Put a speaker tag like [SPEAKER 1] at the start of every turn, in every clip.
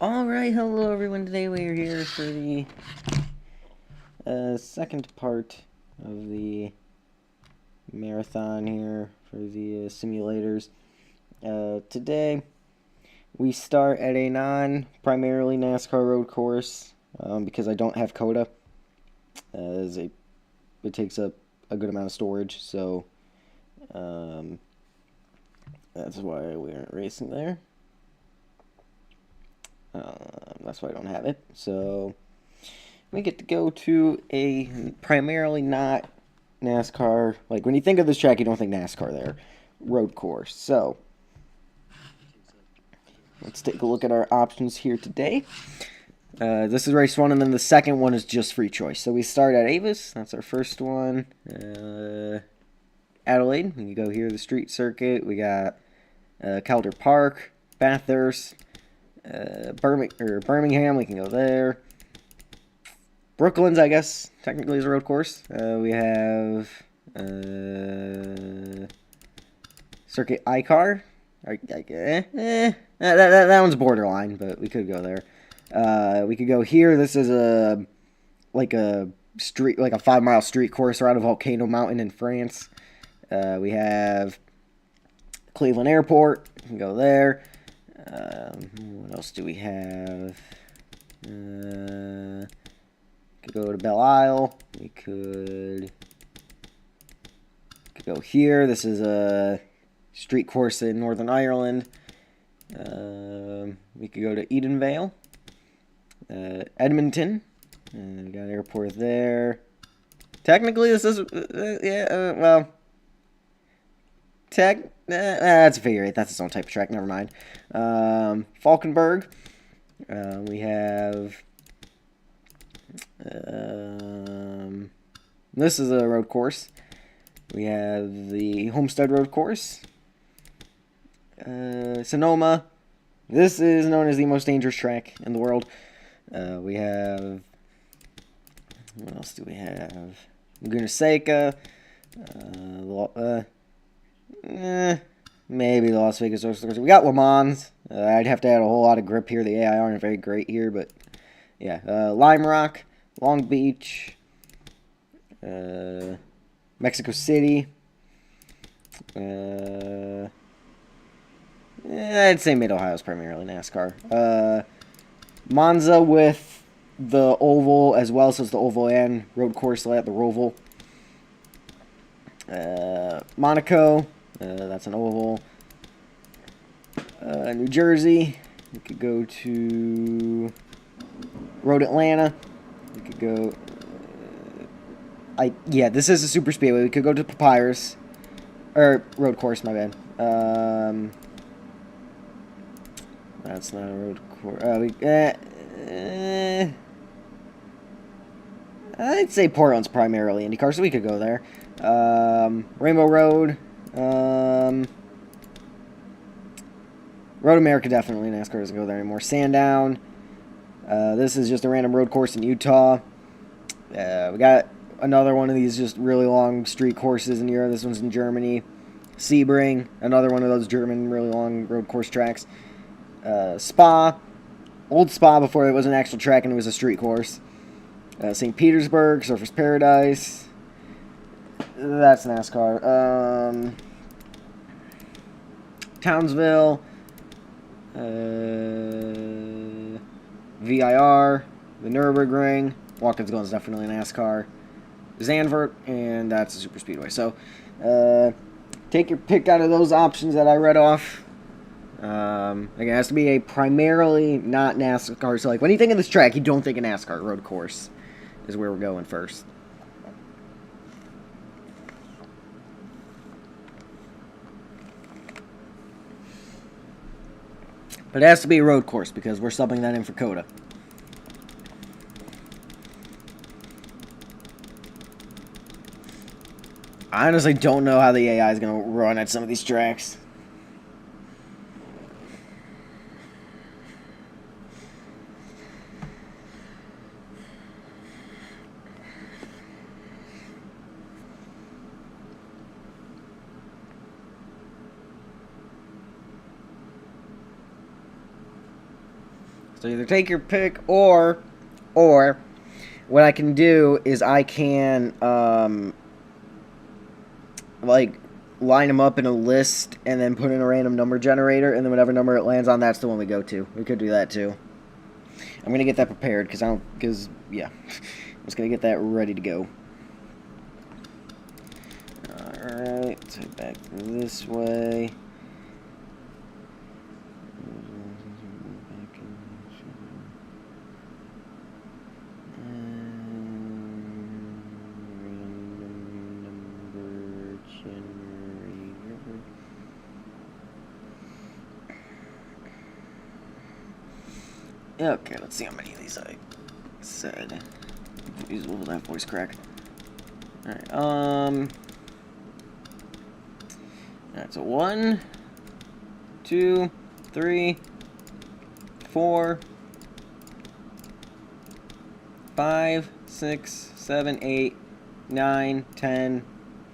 [SPEAKER 1] Alright, hello everyone. Today we are here for the second part of the marathon here for the simulators. Today we start at a non-primarily NASCAR road course because I don't have CODA. It takes up a good amount of storage, so that's why we aren't racing there. That's why I don't have it. So we get to go to a primarily not NASCAR. Like when you think of this track, you don't think NASCAR there. Road course. So let's take a look at our options here today. This is race one, and then the second one is just free choice. So we start at Avis. That's our first one. Adelaide. We can go here, the street circuit. We got Calder Park, Bathurst. Birmingham, we can go there. Brooklands, I guess, technically is a road course. We have Circuit ACRE. That one's borderline, but we could go there. We could go here. This is a street, like a 5-mile street course around a volcano mountain in France. We have Cleveland Airport. We can go there. What else do we have? Could go to Belle Isle. We could go here. This is a street course in Northern Ireland. We could go to Edenvale. Edmonton. We got an airport there. Technically, this is that's a figure eight. That's its own type of track. Never mind. Falkenberg. We have. This is a road course. We have the Homestead Road Course. Sonoma. This is known as the most dangerous track in the world. We have. What else do we have? Laguna Seca. Maybe the Las Vegas Road Course. We got Le Mans. I'd have to add a whole lot of grip here. The AI aren't very great here, but yeah. Lime Rock, Long Beach, Mexico City. I'd say Mid-Ohio is primarily NASCAR. Monza with the oval as well, so it's the oval and road course at the Roval. Monaco. That's an oval. New Jersey. We could go to Road Atlanta. We could go. This is a super speedway. We could go to Papyrus, or road course. My bad. That's not a road course. I'd say Portland's primarily IndyCar, so we could go there. Rainbow Road. Road America, definitely. NASCAR doesn't go there anymore. Sandown. This is just a random road course in Utah. We got another one of these just really long street courses in Europe. This one's in Germany. Sebring, another one of those German really long road course tracks. Spa. Old Spa before it was an actual track and it was a street course. St. Petersburg, Surfers Paradise. That's NASCAR. Townsville. VIR. The Nürburgring. Watkins Glen's definitely NASCAR. Zandvoort. And that's a super speedway. So, take your pick out of those options that I read off. Again, it has to be a primarily not NASCAR. So, like, when you think of this track, you don't think of NASCAR road course is where we're going first. But it has to be a road course because we're subbing that in for CODA. I honestly don't know how the AI is going to run at some of these tracks. So either take your pick, or what I can do is I can like line them up in a list and then put in a random number generator, and then whatever number it lands on, that's the one we go to. We could do that too. I'm gonna get that prepared yeah, I'm just gonna get that ready to go. Alright, so back this way. Okay, let's see how many of these I said. Use a little that voice crack. Alright, alright, so 1, 2, 3, 4, 5, 6, 7, 8, 9, 10,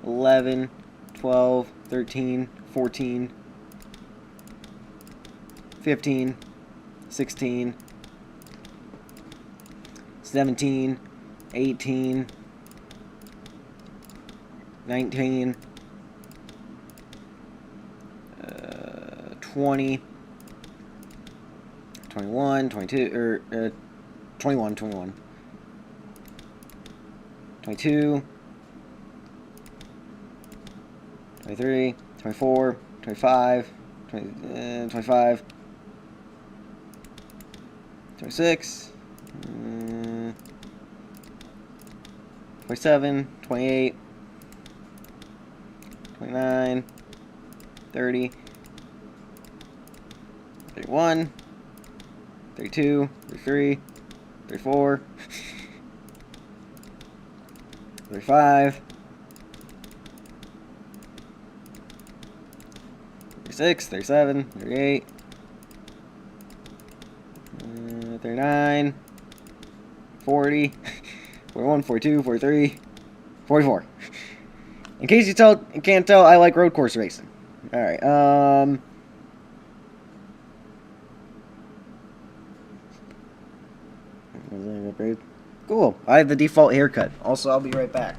[SPEAKER 1] 11, 12, 13, 14, 15, 16, 17, 18, 19, 20, 21, 22, or 21, 22, 23, 24, 25, 25, 26, 27, 28, 29, 30, 31, 32, 33, 34, 35, 36, 37, 38, 39, 40, 41, 42, 43, 44. In case you can't tell, I like road course racing. Alright, cool. I have the default haircut. Also, I'll be right back.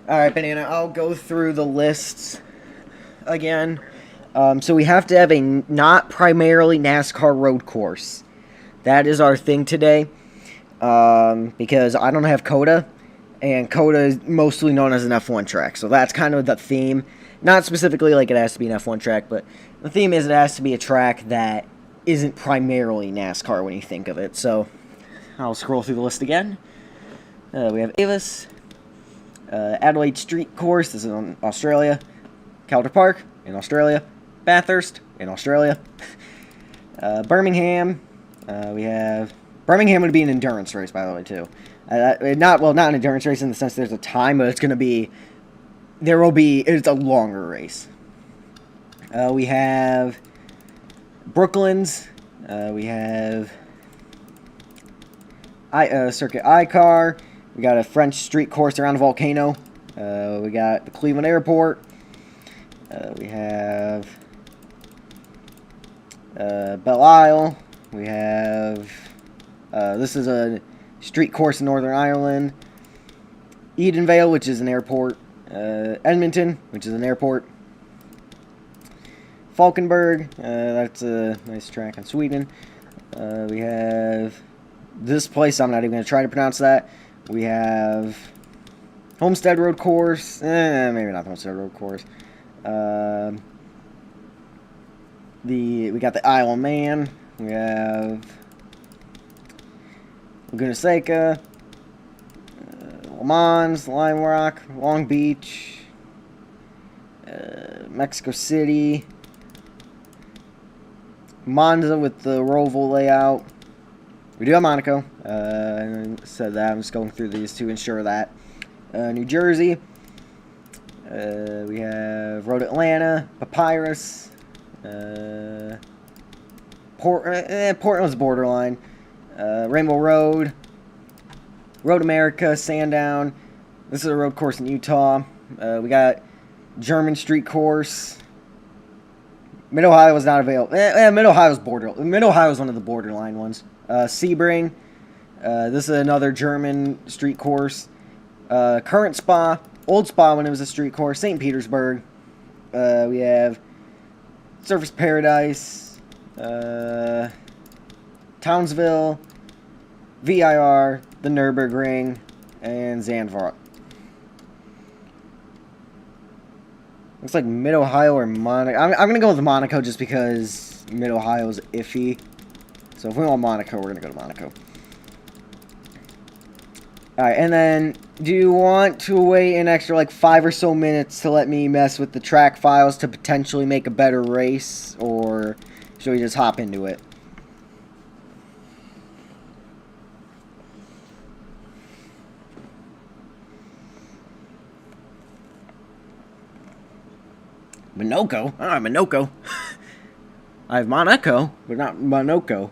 [SPEAKER 1] Alright, Banana, I'll go through the lists again. So we have to have a not primarily NASCAR road course. That is our thing today. Because I don't have COTA, and COTA is mostly known as an F1 track. So that's kind of the theme. Not specifically like it has to be an F1 track, but the theme is it has to be a track that isn't primarily NASCAR when you think of it. So I'll scroll through the list again. We have Avis. Adelaide Street Course, this is in Australia. Calder Park, in Australia. Bathurst, in Australia. Birmingham, we have... Birmingham would be an endurance race, by the way, too. Not an endurance race in the sense there's a time, but it's going to be... It's a longer race. We have... Brooklands. We have... Circuit ACRE. We got a French street course around a volcano. We got the Cleveland Airport. We have Belle Isle. We have this is a street course in Northern Ireland. Edenvale, which is an airport. Edmonton, which is an airport. Falkenberg. That's a nice track in Sweden. We have this place. I'm not even going to try to pronounce that. We have Homestead Road Course. Maybe not the Homestead Road Course. We got the Isle of Man. We have Laguna Seca, Le Mans, Lime Rock, Long Beach, Mexico City, Monza with the Roval layout. We do have Monaco. I said that. I'm just going through these to ensure that. New Jersey. We have Road Atlanta, Papyrus. Portland's borderline. Rainbow Road. Road America, Sandown. This is a road course in Utah. We got German Street Course. Mid-Ohio was not available. Mid-Ohio's Mid-Ohio's one of the borderline ones. Sebring. This is another German street course. Current Spa. Old Spa when it was a street course. St. Petersburg. We have Surface Paradise. Townsville. VIR. The Nürburgring. And Zandvoort. Looks like Mid-Ohio or Monaco. I'm going to go with Monaco just because Mid-Ohio is iffy. So if we want Monaco, we're going to go to Monaco. Alright, and then do you want to wait an extra like 5 or so minutes to let me mess with the track files to potentially make a better race? Or should we just hop into it? Monaco? I don't have Monaco. I have Monaco, but not Monaco.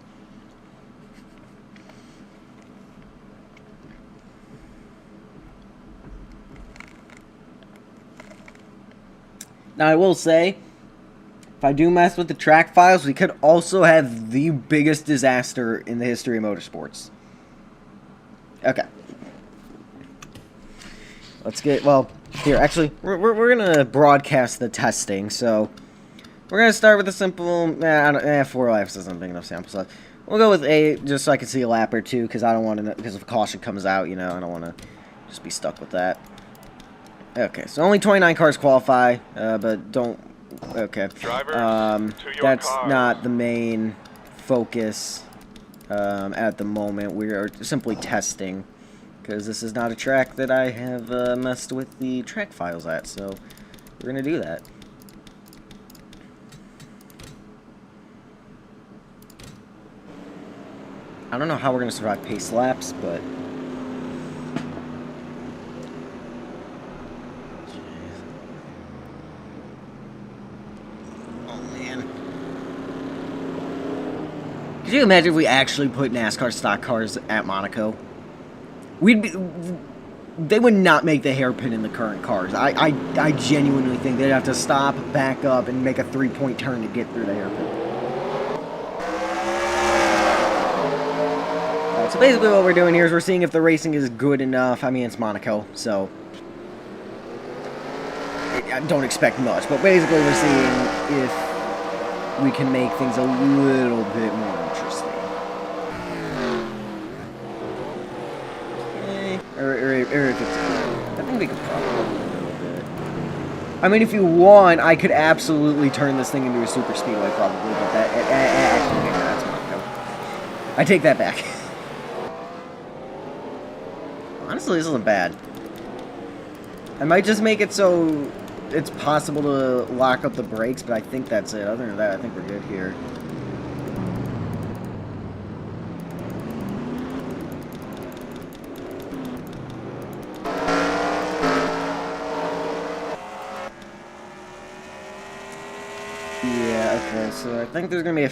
[SPEAKER 1] Now, I will say, if I do mess with the track files, we could also have the biggest disaster in the history of motorsports. Okay. Let's get, well, here, actually, we're going to broadcast the testing, so we're going to start with a simple, 4 laps isn't big enough sample size. We'll go with 8, just so I can see a lap or two, because I don't want to, because if caution comes out, you know, I don't want to just be stuck with that. Okay, so only 29 cars qualify, but don't, okay. That's not the main focus at the moment. We are simply testing, because this is not a track that I have messed with the track files at, so we're going to do that. I don't know how we're going to survive pace laps, but... Could you imagine if we actually put NASCAR stock cars at Monaco? They would not make the hairpin in the current cars. I genuinely think they'd have to stop, back up, and make a 3-point turn to get through the hairpin. Alright, so basically what we're doing here is we're seeing if the racing is good enough. I mean, it's Monaco, so I don't expect much. But basically we're seeing if we can make things a little bit more interesting. Or if it's good. I think we could probably a little bit. I mean, if you want, I could absolutely turn this thing into a super speedway, probably. But that actually, that's Monaco. I take that back. Honestly, this isn't bad. I might just make it so it's possible to lock up the brakes, but I think that's it. Other than that, I think we're good here. Yeah, okay, so I think there's going to be a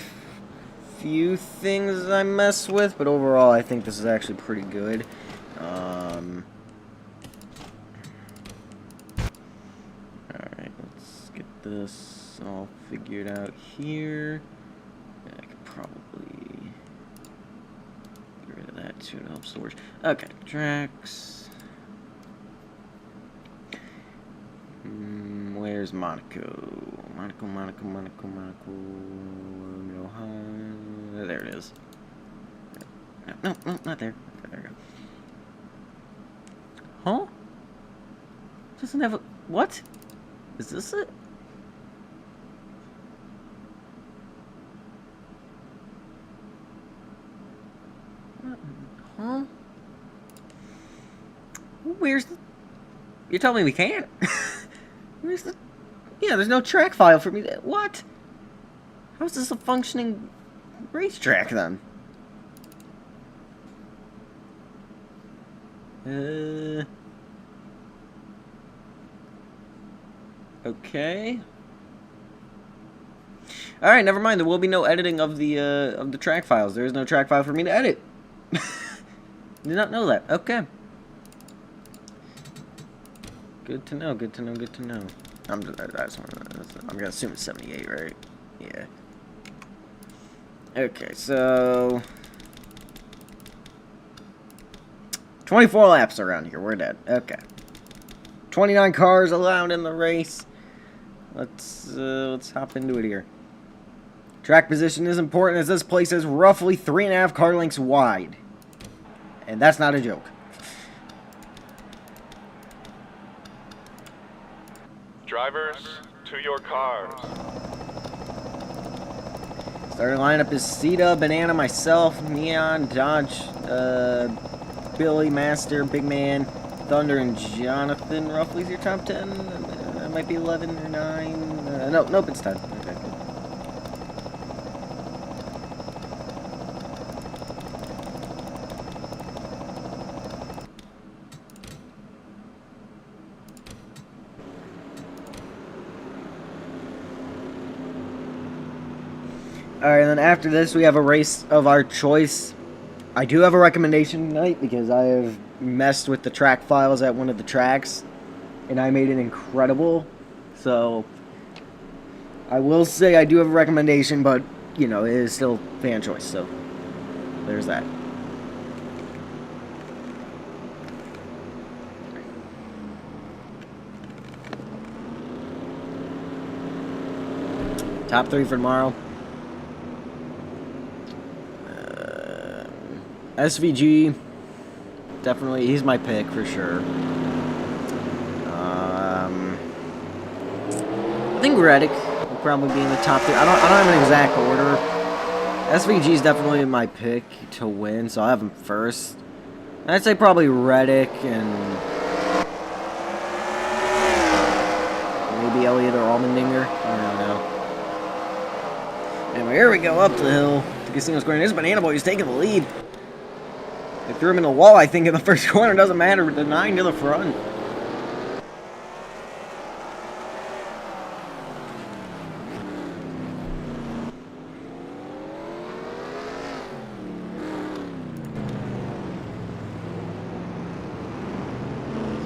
[SPEAKER 1] few things I mess with, but overall I think this is actually pretty good. This all figured out here. I could probably get rid of that too to help storage. Okay, tracks. Where's Monaco? Monaco. There it is. No, not there. There we go. Huh? Doesn't have a... What? Is this it? Huh? Where's the... You're telling me we can't? Where's the... Yeah, there's no track file for me to... What? How is this a functioning racetrack, then? Okay. Alright, never mind. There will be no editing of the track files. There is no track file for me to edit. Did not know that. Okay. Good to know, good to know, good to know. I'm gonna assume it's 78, right? Yeah. Okay, so 24 laps around here. We're dead. Okay. 29 cars allowed in the race. Let's hop into it here. Track position is important as this place is roughly 3.5 car lengths wide. And that's not a joke.
[SPEAKER 2] Drivers, to your cars.
[SPEAKER 1] Starting lineup is Sita, Banana, myself, Neon, Dodge, Billy, Master, Big Man, Thunder, and Jonathan. Roughly is your top 10. That might be 11 or 9. Nope, it's 10. Okay. Alright, and then after this, we have a race of our choice. I do have a recommendation tonight because I have messed with the track files at one of the tracks, and I made it incredible. So, I will say I do have a recommendation, but, you know, it is still fan choice, so there's that. Top 3 for tomorrow. SVG, definitely, he's my pick for sure. I think Reddick will probably be in the top 3. I don't have an exact order. SVG is definitely my pick to win, so I'll have him first. I'd say probably Reddick and maybe Elliott or Allmendinger. I don't know. Anyway, here we go up the hill. The Casino Square. This Banana Boy is taking the lead. They threw him in the wall, I think, in the first corner. Doesn't matter. The 9 to the front.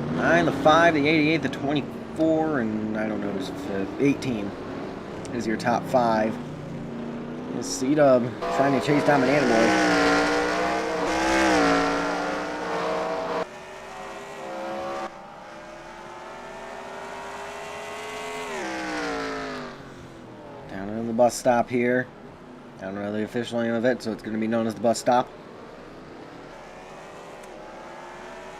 [SPEAKER 1] So 9, the 5, the 88, the 24, and I don't know who's 18 is your top 5. C-Dub trying to chase down Banana Boy. Bus stop here. I don't know the official name of it, so it's going to be known as the bus stop.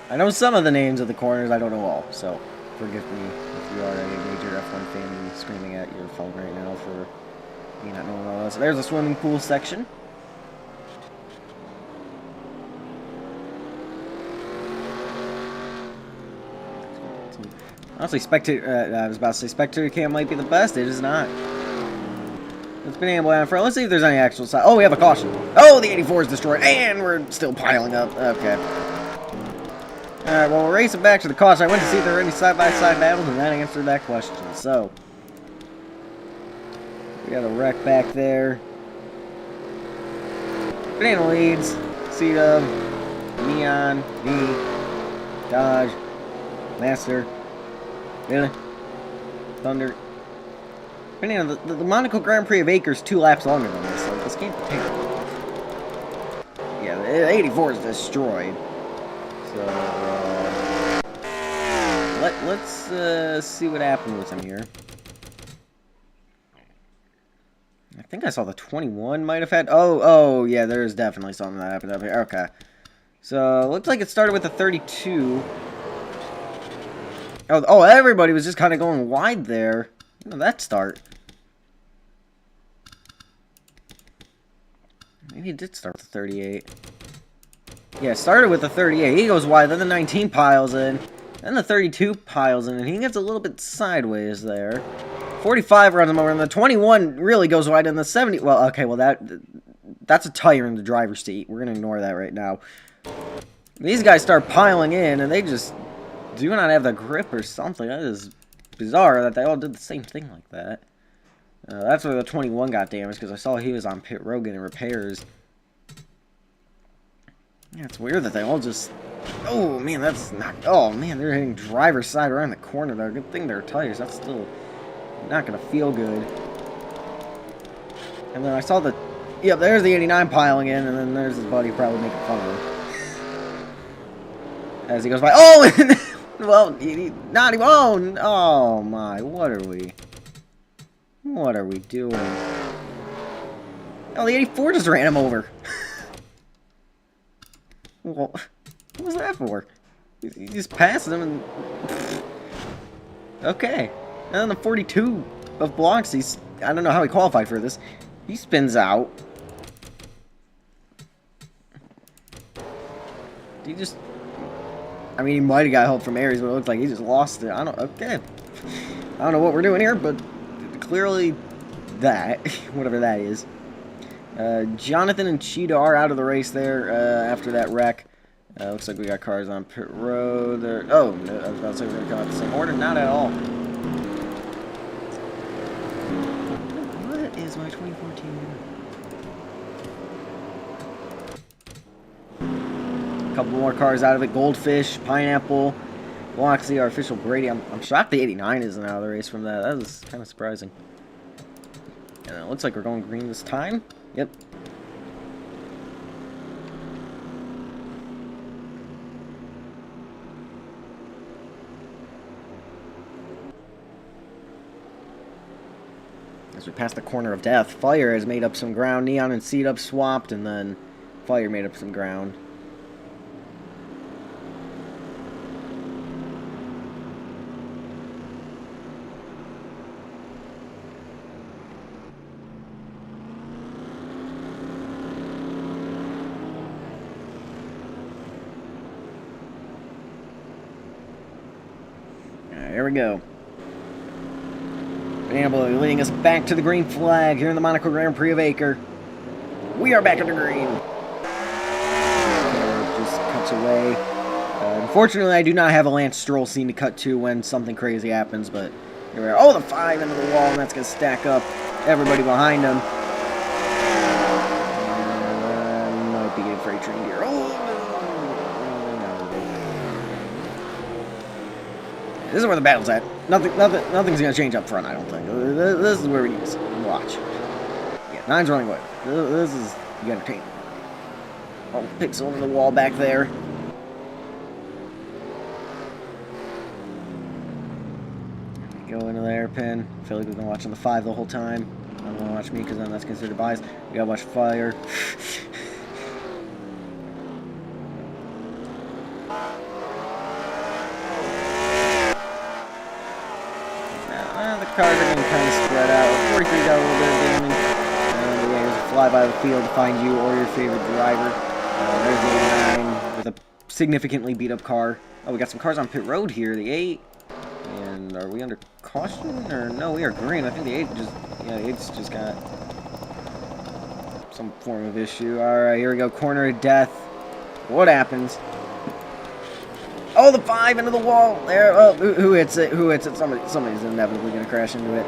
[SPEAKER 1] I know some of the names of the corners, I don't know all, so forgive me if you are a major F1 fan and screaming at your phone right now for me not knowing all this. There's a swimming pool section. Honestly, I was about to say spectator cam might be the best. It is not. It's been able in front. Let's see if there's any actual side. Oh, we have a caution. Oh, the 84 is destroyed, and we're still piling up. Okay. Alright, well, we're racing back to the caution. I went to see if there were any side-by-side battles, and that answered that question. So, we got a wreck back there. Banana leads. C-Dub, Neon, me, Dodge, Master, Billy, Thunder. Banana, the Monaco Grand Prix of ACRE is 2 laps longer than this, so this can't be terrible. Yeah, the 84 is destroyed. So, let's see what happened with him here. I think I saw the 21 might have had... Oh, yeah, there's definitely something that happened up here. Okay. So, looks like it started with the 32. Oh, everybody was just kind of going wide there. How did that start? Maybe it did start with the 38. Yeah, it started with the 38. He goes wide, then the 19 piles in. Then the 32 piles in, and he gets a little bit sideways there. 45 runs him over, and the 21 really goes wide, and the 70... Well, okay, well, that's a tire in the driver's seat. We're going to ignore that right now. These guys start piling in, and they just do not have the grip or something. That is bizarre that they all did the same thing like that. That's where the 21 got damaged, because I saw he was on pit road getting repairs. Yeah, it's weird that they all just... Oh, man, that's not... Oh, man, they're hitting driver's side around the corner there. Good thing they're tires. That's still not going to feel good. And then I saw the... Yep, there's the 89 piling in, and then there's his buddy probably making fun of him. As he goes by... Oh! Well, not even... Oh, my. What are we... What are we doing? Oh, the 84 just ran him over. Well, what was that for? He just passed him and... Okay. And then the 42 of blocks, I don't know how he qualified for this. He spins out. He just... I mean, he might have got help from Aries, but it looks like he just lost it. Okay. I don't know what we're doing here, but clearly that, whatever that is. Jonathan and Cheetah are out of the race there after that wreck. Looks like we got cars on pit road there. Oh, no, I was about to say we're going to come out the same order. Not at all. What is my 2014? A couple more cars out of it. Goldfish, Pineapple, Loxley, our official Brady. I'm shocked the 89 isn't out of the race from that. That was kind of surprising. And it looks like we're going green this time. Yep. As we pass the corner of death, Fire has made up some ground. Neon and Seed Up swapped, and then Fire made up some ground. There we go. Pineapple leading us back to the green flag here in the Monaco Grand Prix of ACRE. We are back at the green. Just cuts away. Unfortunately, I do not have a Lance Stroll scene to cut to when something crazy happens, but here we are. Oh, the 5 into the wall, and that's going to stack up everybody behind him. Might be getting freight trained here. This is where the battle's at. Nothing's gonna change up front, I don't think. This is where we need to watch. Yeah, 9's running away. This is the entertainment. Oh, picks over the wall back there. Go into the hairpin. I feel like we've been watching the 5 the whole time. I don't want to watch me because then that's considered bias. We gotta watch Fire. Cars are getting kind of spread out. 43 got a little bit of damage. Yeah, here's a fly by the field to find you or your favorite driver. There's the 89 with a significantly beat up car. Oh, we got some cars on pit road here. The 8. And are we under caution? Or no, we are green. I think the 8 just... Yeah, the 8's just got some form of issue. Alright, here we go. Corner of death. What happens? Oh, the 5 into the wall. There. Oh, who hits it? Who hits it? Somebody's inevitably going to crash into it.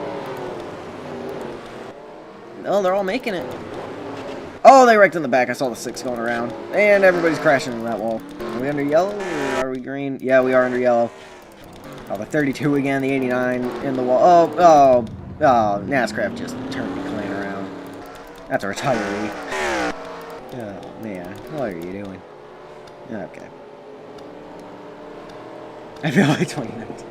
[SPEAKER 1] Oh, they're all making it. Oh, they wrecked in the back. I saw the 6 going around. And everybody's crashing into that wall. Are we under yellow or are we green? Yeah, we are under yellow. Oh, the 32 again. The 89 in the wall. Oh, NASCAR just turned McLean around. That's a retiree. Oh, man. What are you doing? Okay. I feel like 2019.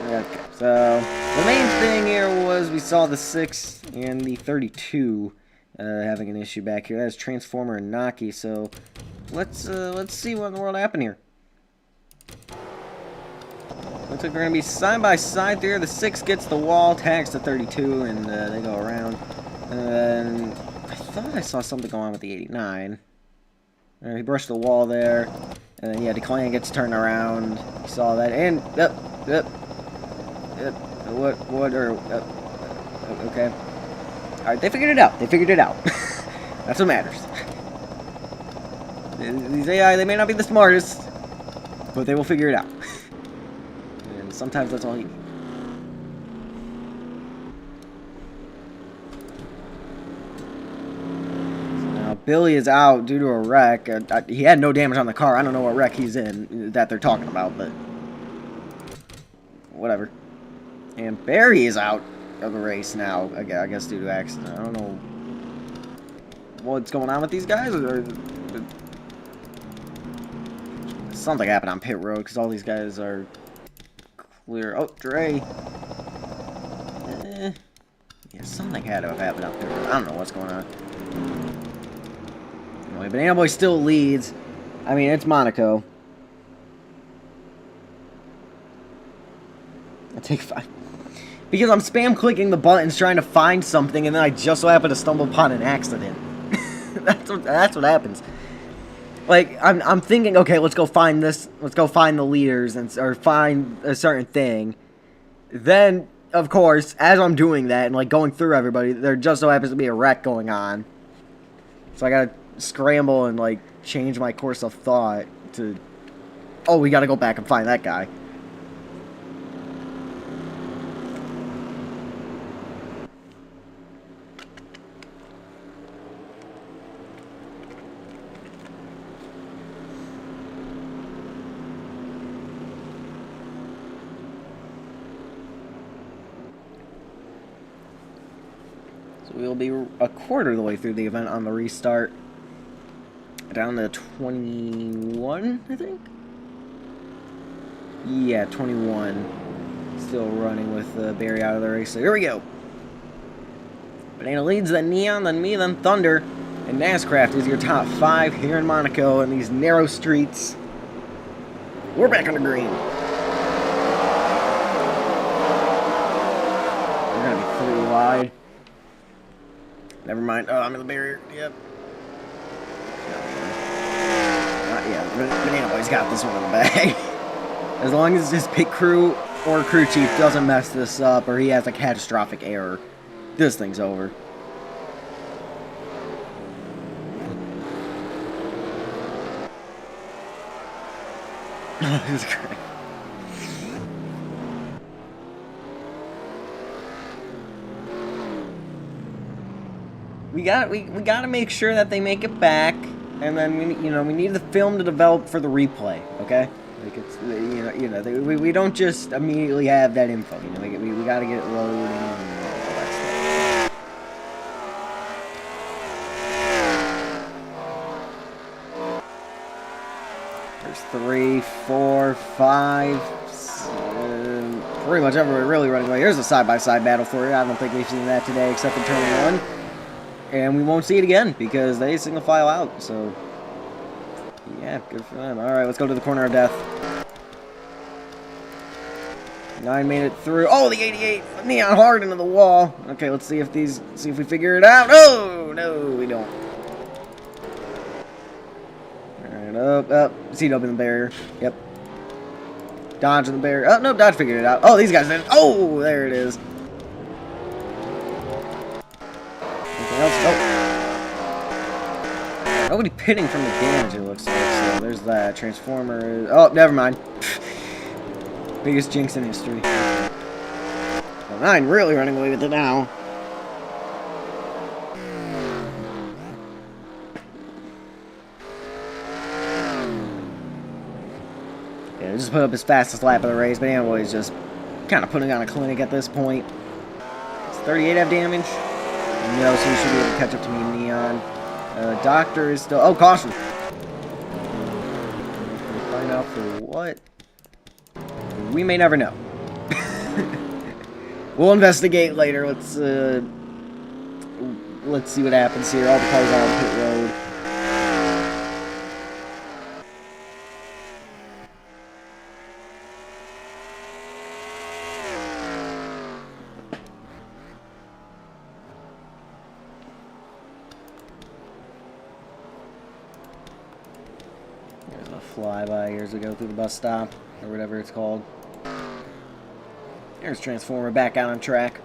[SPEAKER 1] Okay, so the main thing here was we saw the 6 and the 32 having an issue back here. That's Transformer and Naki. So let's see what in the world happened here. Looks like they're gonna be side by side there. The 6 gets the wall, tags the 32, and they go around. And I thought I saw something go on with the 89. He brushed the wall there, and then yeah, Declan gets turned around. You saw that, and okay. All right, they figured it out. They figured it out. That's what matters. These AI, they may not be the smartest, but they will figure it out. And sometimes that's all you need. Billy is out due to a wreck. He had no damage on the car. I don't know what wreck he's in that they're talking about, but whatever. And Barry is out of the race now, I guess due to accident. I don't know what's going on with these guys. Or something happened on pit road because all these guys are clear. Oh, Dre. Yeah, something had to have happened on pit road. I don't know what's going on. Banana Boy still leads. I mean, it's Monaco. I'll take 5. Because I'm spam clicking the buttons trying to find something, and then I just so happen to stumble upon an accident. That's what happens. Like, I'm thinking, okay, let's go find this. Let's go find the leaders or find a certain thing. Then, of course, as I'm doing that and like going through everybody, there just so happens to be a wreck going on. So I gotta scramble and like change my course of thought to, oh, we gotta go back and find that guy. So we'll be a quarter of the way through the event on the restart. Down to 21, I think? Yeah, 21. Still running with Barry out of the race. So here we go. Banana leads, then Neon, then me, then Thunder. And NASCraft is your top 5 here in Monaco in these narrow streets. We're back on the green. We're going to be 3 wide. Never mind. Oh, I'm in the barrier. Yep. Yeah, Banana Boy's got this one in the bag. As long as his pit crew or crew chief doesn't mess this up or he has a catastrophic error, this thing's over. This is great. We gotta make sure that they make it back. And then we need the film to develop for the replay, okay? Like it's we don't just immediately have that info. We gotta get it loaded and all that stuff. There's 3, 4, 5, pretty much everywhere really running away. Here's a side-by-side battle for you. I don't think we've seen that today except in Turn 1. And we won't see it again because they single file out. So, yeah, good for them. All right, let's go to the corner of death. 9 made it through. Oh, the 88 Neon hard into the wall. Okay, let's see if we figure it out. Oh, no, we don't. All right, up. C-dub in the barrier. Yep. Dodge in the barrier. Oh, no, Dodge figured it out. Oh, these guys did. Oh, there it is. Nobody pitting from the damage, it looks like. So there's that. Transformer. Oh, never mind. Biggest jinx in history. Well, 9 really running away with it now. Yeah, just put up his fastest lap of the race. Banana Boy is just kind of putting on a clinic at this point. Does 38 have damage? No, so he should be able to catch up to me and Neon. Doctor is still... Oh, caution! out for what? We may never know. We'll investigate later. Let's see what happens here. All the cars are on pit road. There's a flyby here as we go through the bus stop, or whatever it's called. There's Transformer back out on track.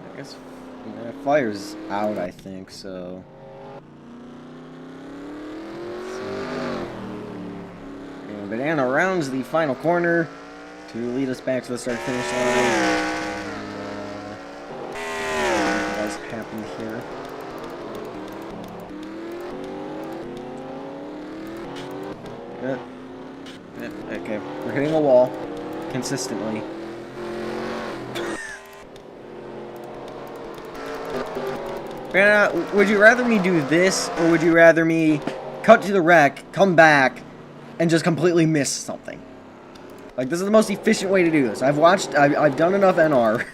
[SPEAKER 1] I guess fire's out, I think, so... And Banana rounds the final corner to lead us back to the start-finish line. What has happened here? Okay, we're hitting a wall consistently. Would you rather me do this, or would you rather me cut to the wreck, come back, and just completely miss something? Like, this is the most efficient way to do this. I've done enough NR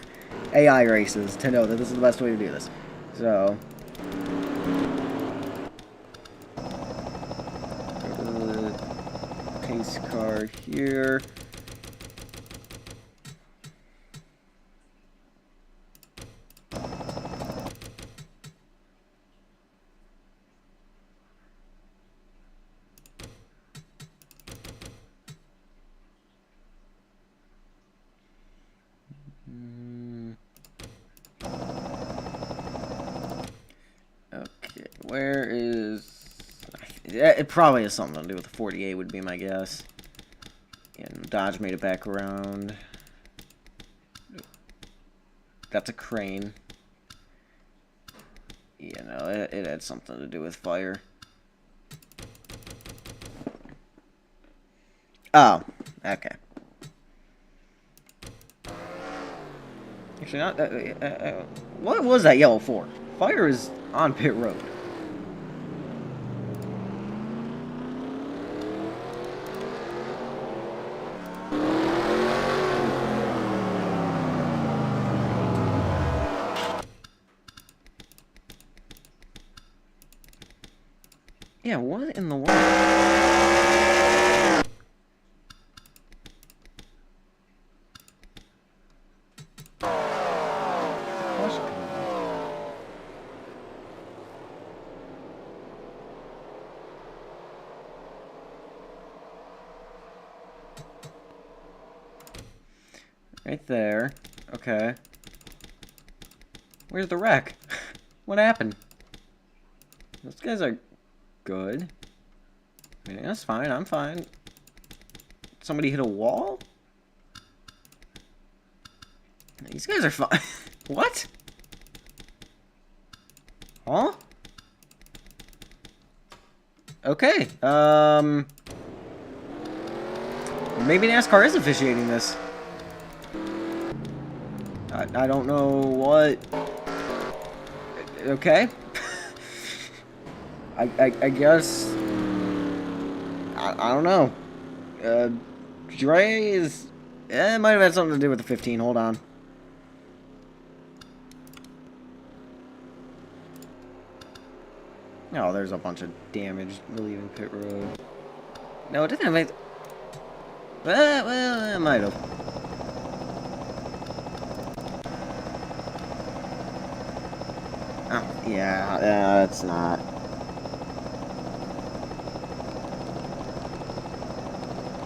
[SPEAKER 1] AI races to know that this is the best way to do this. So... pace car here. Okay, where is... It probably has something to do with the 48 would be my guess. And Dodge made it back around. That's a crane. You know, it had something to do with fire. Oh, okay. Actually, not. What was that yellow for? Fire is on pit road. Yeah, what in the world? Right there. Okay. Where's the wreck? What happened? Those guys are good. I mean, that's fine. I'm fine. Somebody hit a wall? These guys are fine. What? Huh? Okay. Maybe NASCAR is officiating this. I don't know what. Okay. I guess. I don't know. Dre is. It might have had something to do with the 15. Hold on. Oh, there's a bunch of damage leaving pit road. No, it didn't have anything. Well, it might have. Oh, yeah, that's not.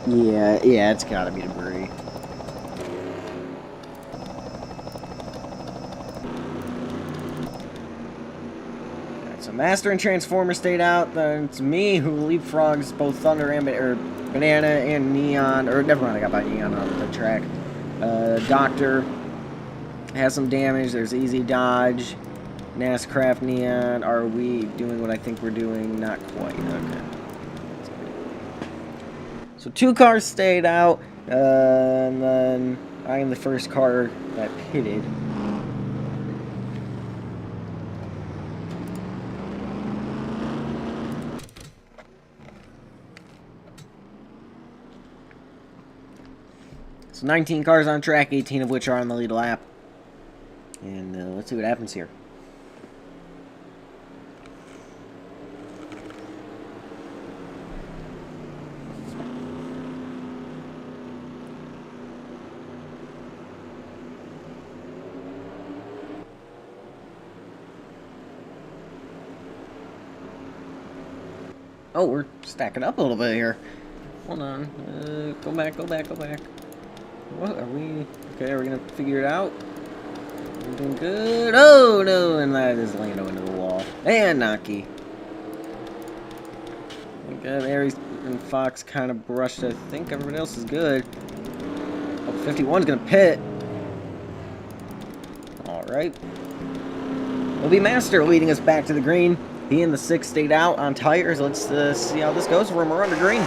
[SPEAKER 1] Yeah, it's gotta be debris. Alright, so Master and Transformer stayed out. Then it's me who leapfrogs both Thunder and Banana and Neon. Or never mind, I got by Neon on the track. Doctor has some damage. There's Easy Dodge. NASCraft Neon. Are we doing what I think we're doing? Not quite. Okay. So 2 cars stayed out, and then I am the first car that pitted. So 19 cars on track, 18 of which are on the lead lap. And let's see what happens here. Oh, we're stacking up a little bit here. Hold on. Go back. What are we? Okay, are we gonna figure it out? We're doing good. Oh, no, and that is Lando into the wall. And Naki. Okay, Aries and Fox kind of brushed. I think everybody else is good. Oh, 51's gonna pit. Alright. It'll be Master leading us back to the green. He and the 6 stayed out on tires. Let's see how this goes when we're under green.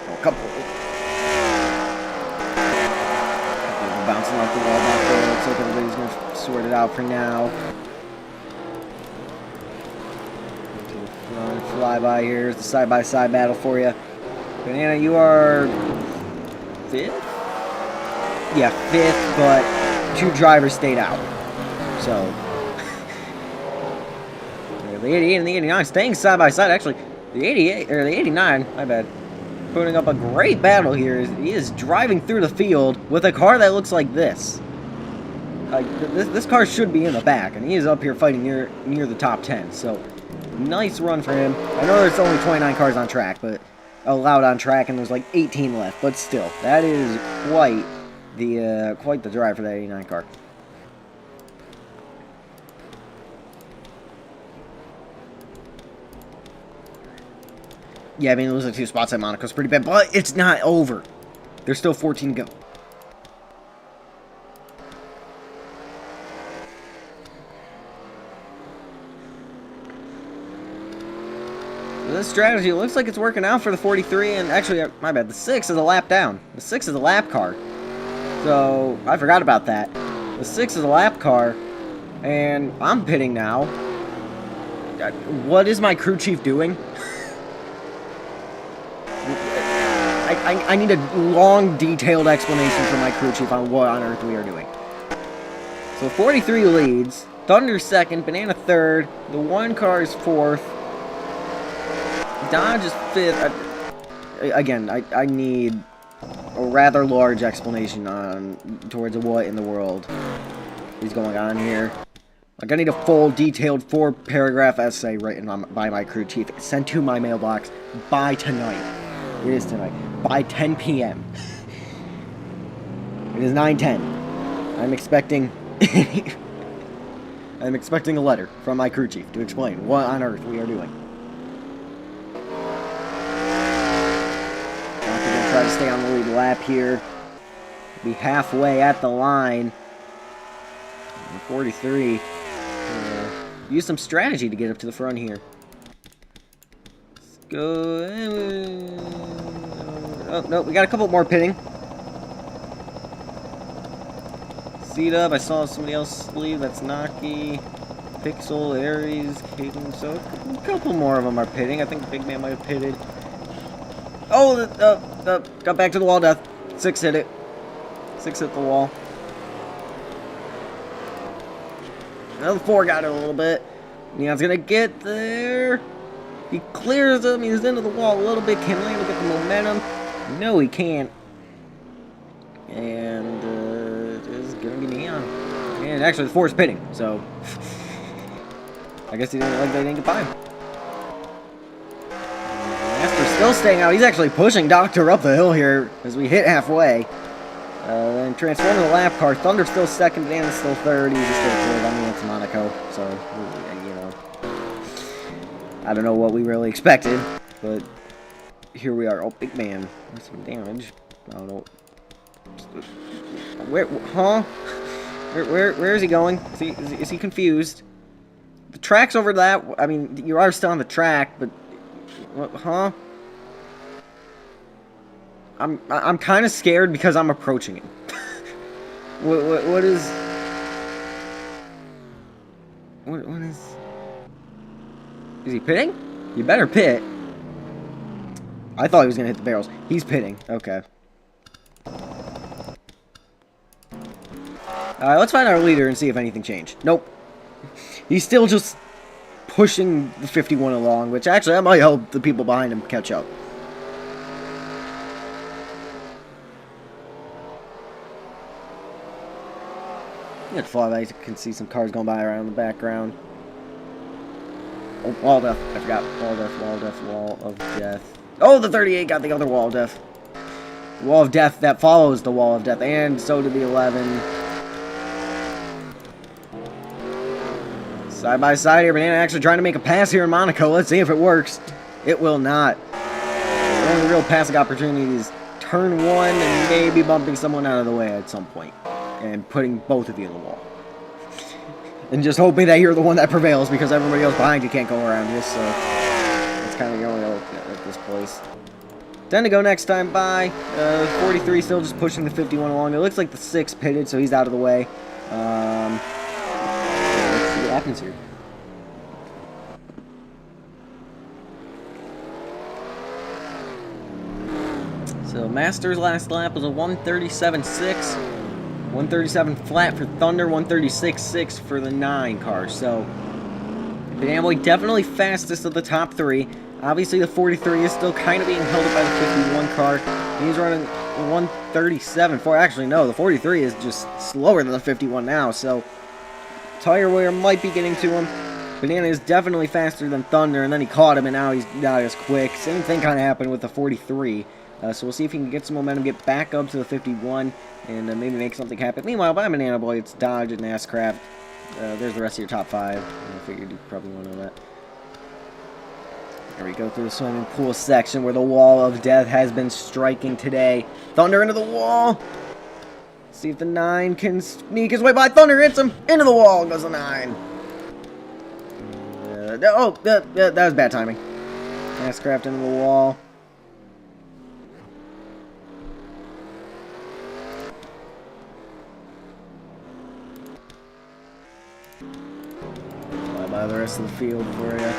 [SPEAKER 1] Oh, couple bouncing off the wall back there. Looks like everybody's going to sort it out for now. To the front, flyby here. Here's the side-by-side battle for you. Banana, you are 5th? Yeah, 5th, but 2 drivers stayed out. So, the 88 and the 89 staying side by side. Actually, the 88 or the 89, my bad, putting up a great battle here. He is driving through the field with a car that looks like this. Like this car should be in the back, and he is up here fighting near the top 10. So, nice run for him. I know there's only 29 cars on track, but allowed on track, and there's like 18 left. But still, that is quite the drive for that 89 car. Yeah, I mean, losing 2 spots at Monaco's pretty bad, but it's not over. There's still 14 to go. This strategy looks like it's working out for the 43, and actually, my bad, the 6 is a lap down. The 6 is a lap car. So, I forgot about that. The 6 is a lap car, and I'm pitting now. What is my crew chief doing? I need a long, detailed explanation from my crew chief on what on earth we are doing. So 43 leads, Thunder 2nd, Banana 3rd, the 1 car is 4th, Dodge is 5th. Again, I need a rather large explanation towards what in the world is going on here. Like, I need a full, detailed 4-paragraph essay written by my crew chief, sent to my mailbox by tonight. It is tonight. By 10 p.m. It is 9:10. I'm expecting a letter from my crew chief to explain what on earth we are doing. I'm going to try to stay on the lead lap here. Be halfway at the line. 43. Use some strategy to get up to the front here. Let's go. Oh, no, we got a couple more pitting. Seat up. I saw somebody else leave. That's Naki, Pixel, Aries, Caden. So a couple more of them are pitting. I think the big man might have pitted. Oh, got back to the wall. Death. 6 hit it. 6 hit the wall. Another 4 got it a little bit. Neon's gonna get there. He clears him. He's into the wall a little bit. Can Lando get the momentum? No, he can't. And it is gonna be Neon. And actually, the 4 is pitting. So I guess he didn't like they didn't get by him. Master's still staying out. He's actually pushing Doctor up the hill here as we hit halfway. Then transform to the lap car. Thunder's still 2nd, Banana's still 3rd. He's still 4th. I mean, it's Monaco, so, you know, I don't know what we really expected, but here we are. Oh, big man. That's some damage. I don't know. Where, huh? Where is he going? Is he confused? The track's over that. I mean, you are still on the track, but, huh? I'm kind of scared because I'm approaching him. What is Is he pitting? You better pit. I thought he was going to hit the barrels. He's pitting. Okay. Alright, let's find our leader and see if anything changed. Nope. He's still just pushing the 51 along, which actually that might help the people behind him catch up. At far I can see some cars going by around in the background. Oh, wall of death. I forgot. Wall of death, wall of death, wall of death. Oh, the 38 got the other wall of death. The wall of death that follows the wall of death, and so did the 11. Side by side here, Banana actually trying to make a pass here in Monaco. Let's see if it works. It will not. The only real passing opportunity is turn 1 and maybe bumping someone out of the way at some point. And putting both of you in the wall. And just hoping that you're the one that prevails because everybody else behind you can't go around this, so that's kind of your only hope at this place. 10 to go next time by. 43 still just pushing the 51 along. It looks like the 6 pitted, so he's out of the way. Let's see what happens here. So Masters' last lap was a 137.6. 137 flat for Thunder, 136.6 for the 9 car. So, Banana Boy definitely fastest of the top 3. Obviously, the 43 is still kind of being held up by the 51 car. He's running 137. Actually, no, the 43 is just slower than the 51 now. So, tire wear might be getting to him. Banana is definitely faster than Thunder, and then he caught him, and now he's not as quick. Same thing kind of happened with the 43. So we'll see if he can get some momentum, get back up to the 51, and maybe make something happen. Meanwhile, by Banana Boy, it's Dodge and ACRE. There's the rest of your top 5. I figured you probably want to know that. Here we go through the swimming pool section where the wall of death has been striking today. Thunder into the wall. See if the 9 can sneak his way by. Thunder hits him. Into the wall goes the 9. That was bad timing. ACRE into the wall. By the rest of the field for you.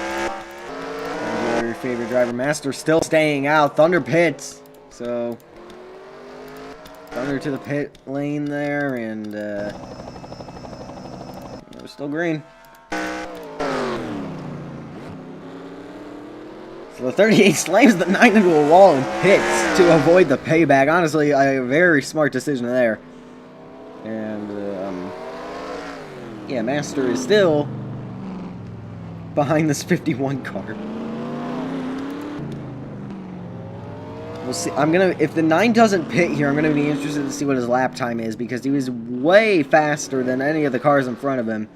[SPEAKER 1] Your favorite driver, Master, still staying out. Thunder pits. So, Thunder to the pit lane there, and it was still green. So the 38 slams the 9 into a wall and pits to avoid the payback. Honestly, a very smart decision there. And, yeah, Master is still behind this 51 car. We'll see. If the 9 doesn't pit here, I'm gonna be interested to see what his lap time is because he was way faster than any of the cars in front of him.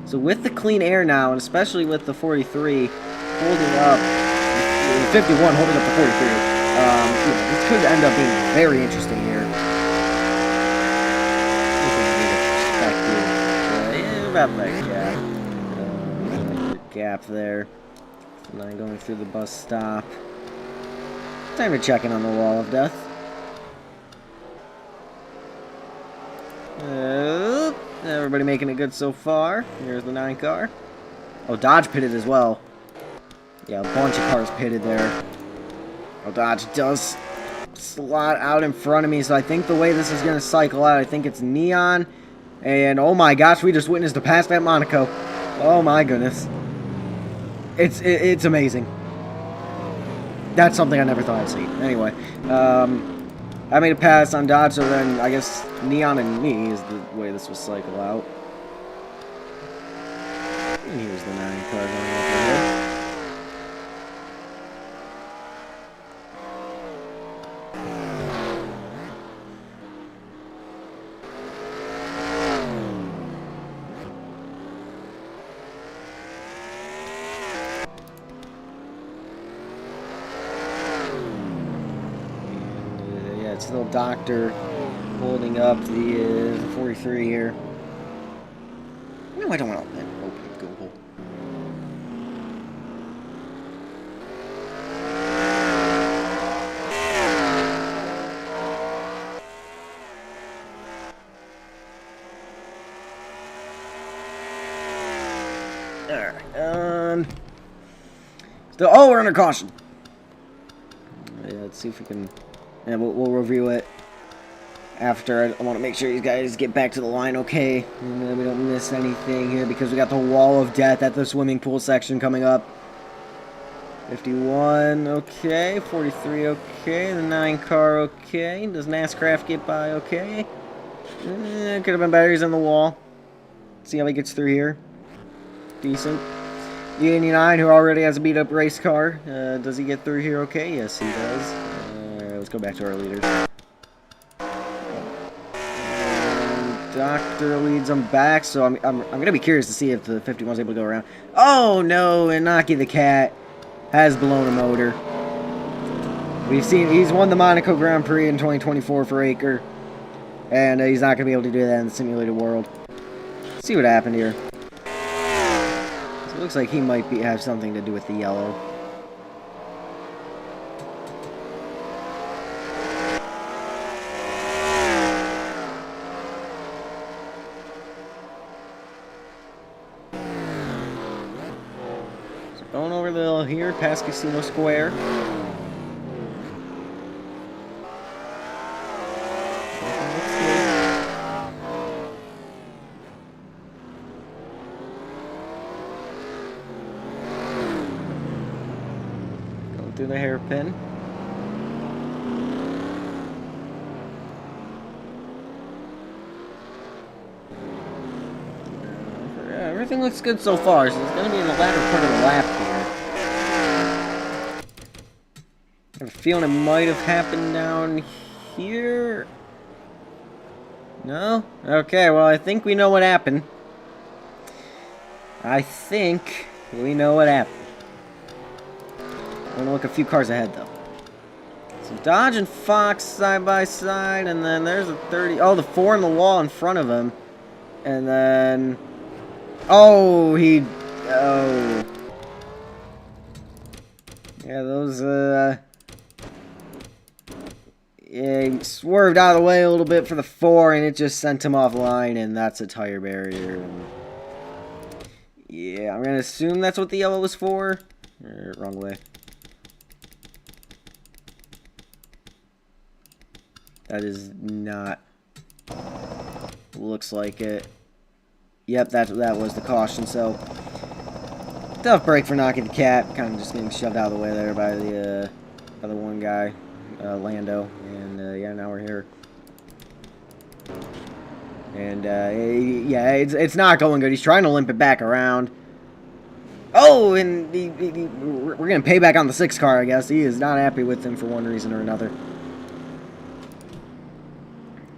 [SPEAKER 1] So with the clean air now, and especially with the 43 holding up, the 51 holding up the 43, this could end up being very interesting here. About that, yeah. Gap there. 9 going through the bus stop. Time to check in on the wall of death. Everybody making it good so far. Here's the 9 car. Oh, Dodge pitted as well. Yeah, a bunch of cars pitted there. Oh, Dodge does slot out in front of me, so I think the way this is going to cycle out, I think it's Neon. And, oh my gosh, we just witnessed a pass at Monaco. Oh my goodness. It's amazing. That's something I never thought I'd see. Anyway, I made a pass on Dodge, so then I guess Neon and me is the way this will cycle out. And here's the 9 car going over here. Little Doctor holding up the 43 here. No, I don't want to open Google. Alright, Oh, we're under caution. Yeah, let's see if we can... Yeah, we'll review it after. I want to make sure you guys get back to the line okay. And we don't miss anything here because we got the wall of death at the swimming pool section coming up. 51, okay. 43, okay. The 9 car, okay. Does NASCRAF get by, okay? Could have been better. He's in the wall. See how he gets through here. Decent. The 89, who already has a beat-up race car. Does he get through here okay? Yes, he does. Let's go back to our leaders. And Doctor leads them back, so I'm going to be curious to see if the 51 is able to go around. Oh, no, and Naki the Cat has blown a motor. We've seen he's won the Monaco Grand Prix in 2024 for ACRE, and he's not going to be able to do that in the simulated world. Let's see what happened here. So it looks like he might have something to do with the yellow. So going over the hill here, past Casino Square. Through the hairpin. Yeah, everything looks good so far, so it's going to be in the latter part of the lap here. I have a feeling it might have happened down here. No? Okay, well, I think we know what happened. I think we know what happened. I'm going to look a few cars ahead, though. So Dodge and Fox side by side, and then there's a 30. Oh, the 4 in the wall in front of him. And then... Oh, he... Oh. Yeah, those, Yeah, he swerved out of the way a little bit for the 4, and it just sent him offline, and that's a tire barrier. And yeah, I'm going to assume that's what the yellow was for. Wrong way. That is not... Looks like it. Yep, that was the caution, so... Tough break for Naki the Cat. Kind of just getting shoved out of the way there by the one guy, Lando. And, yeah, now we're here. And, yeah, it's not going good. He's trying to limp it back around. Oh, and we're getting payback on the 6 car, I guess. He is not happy with him for one reason or another.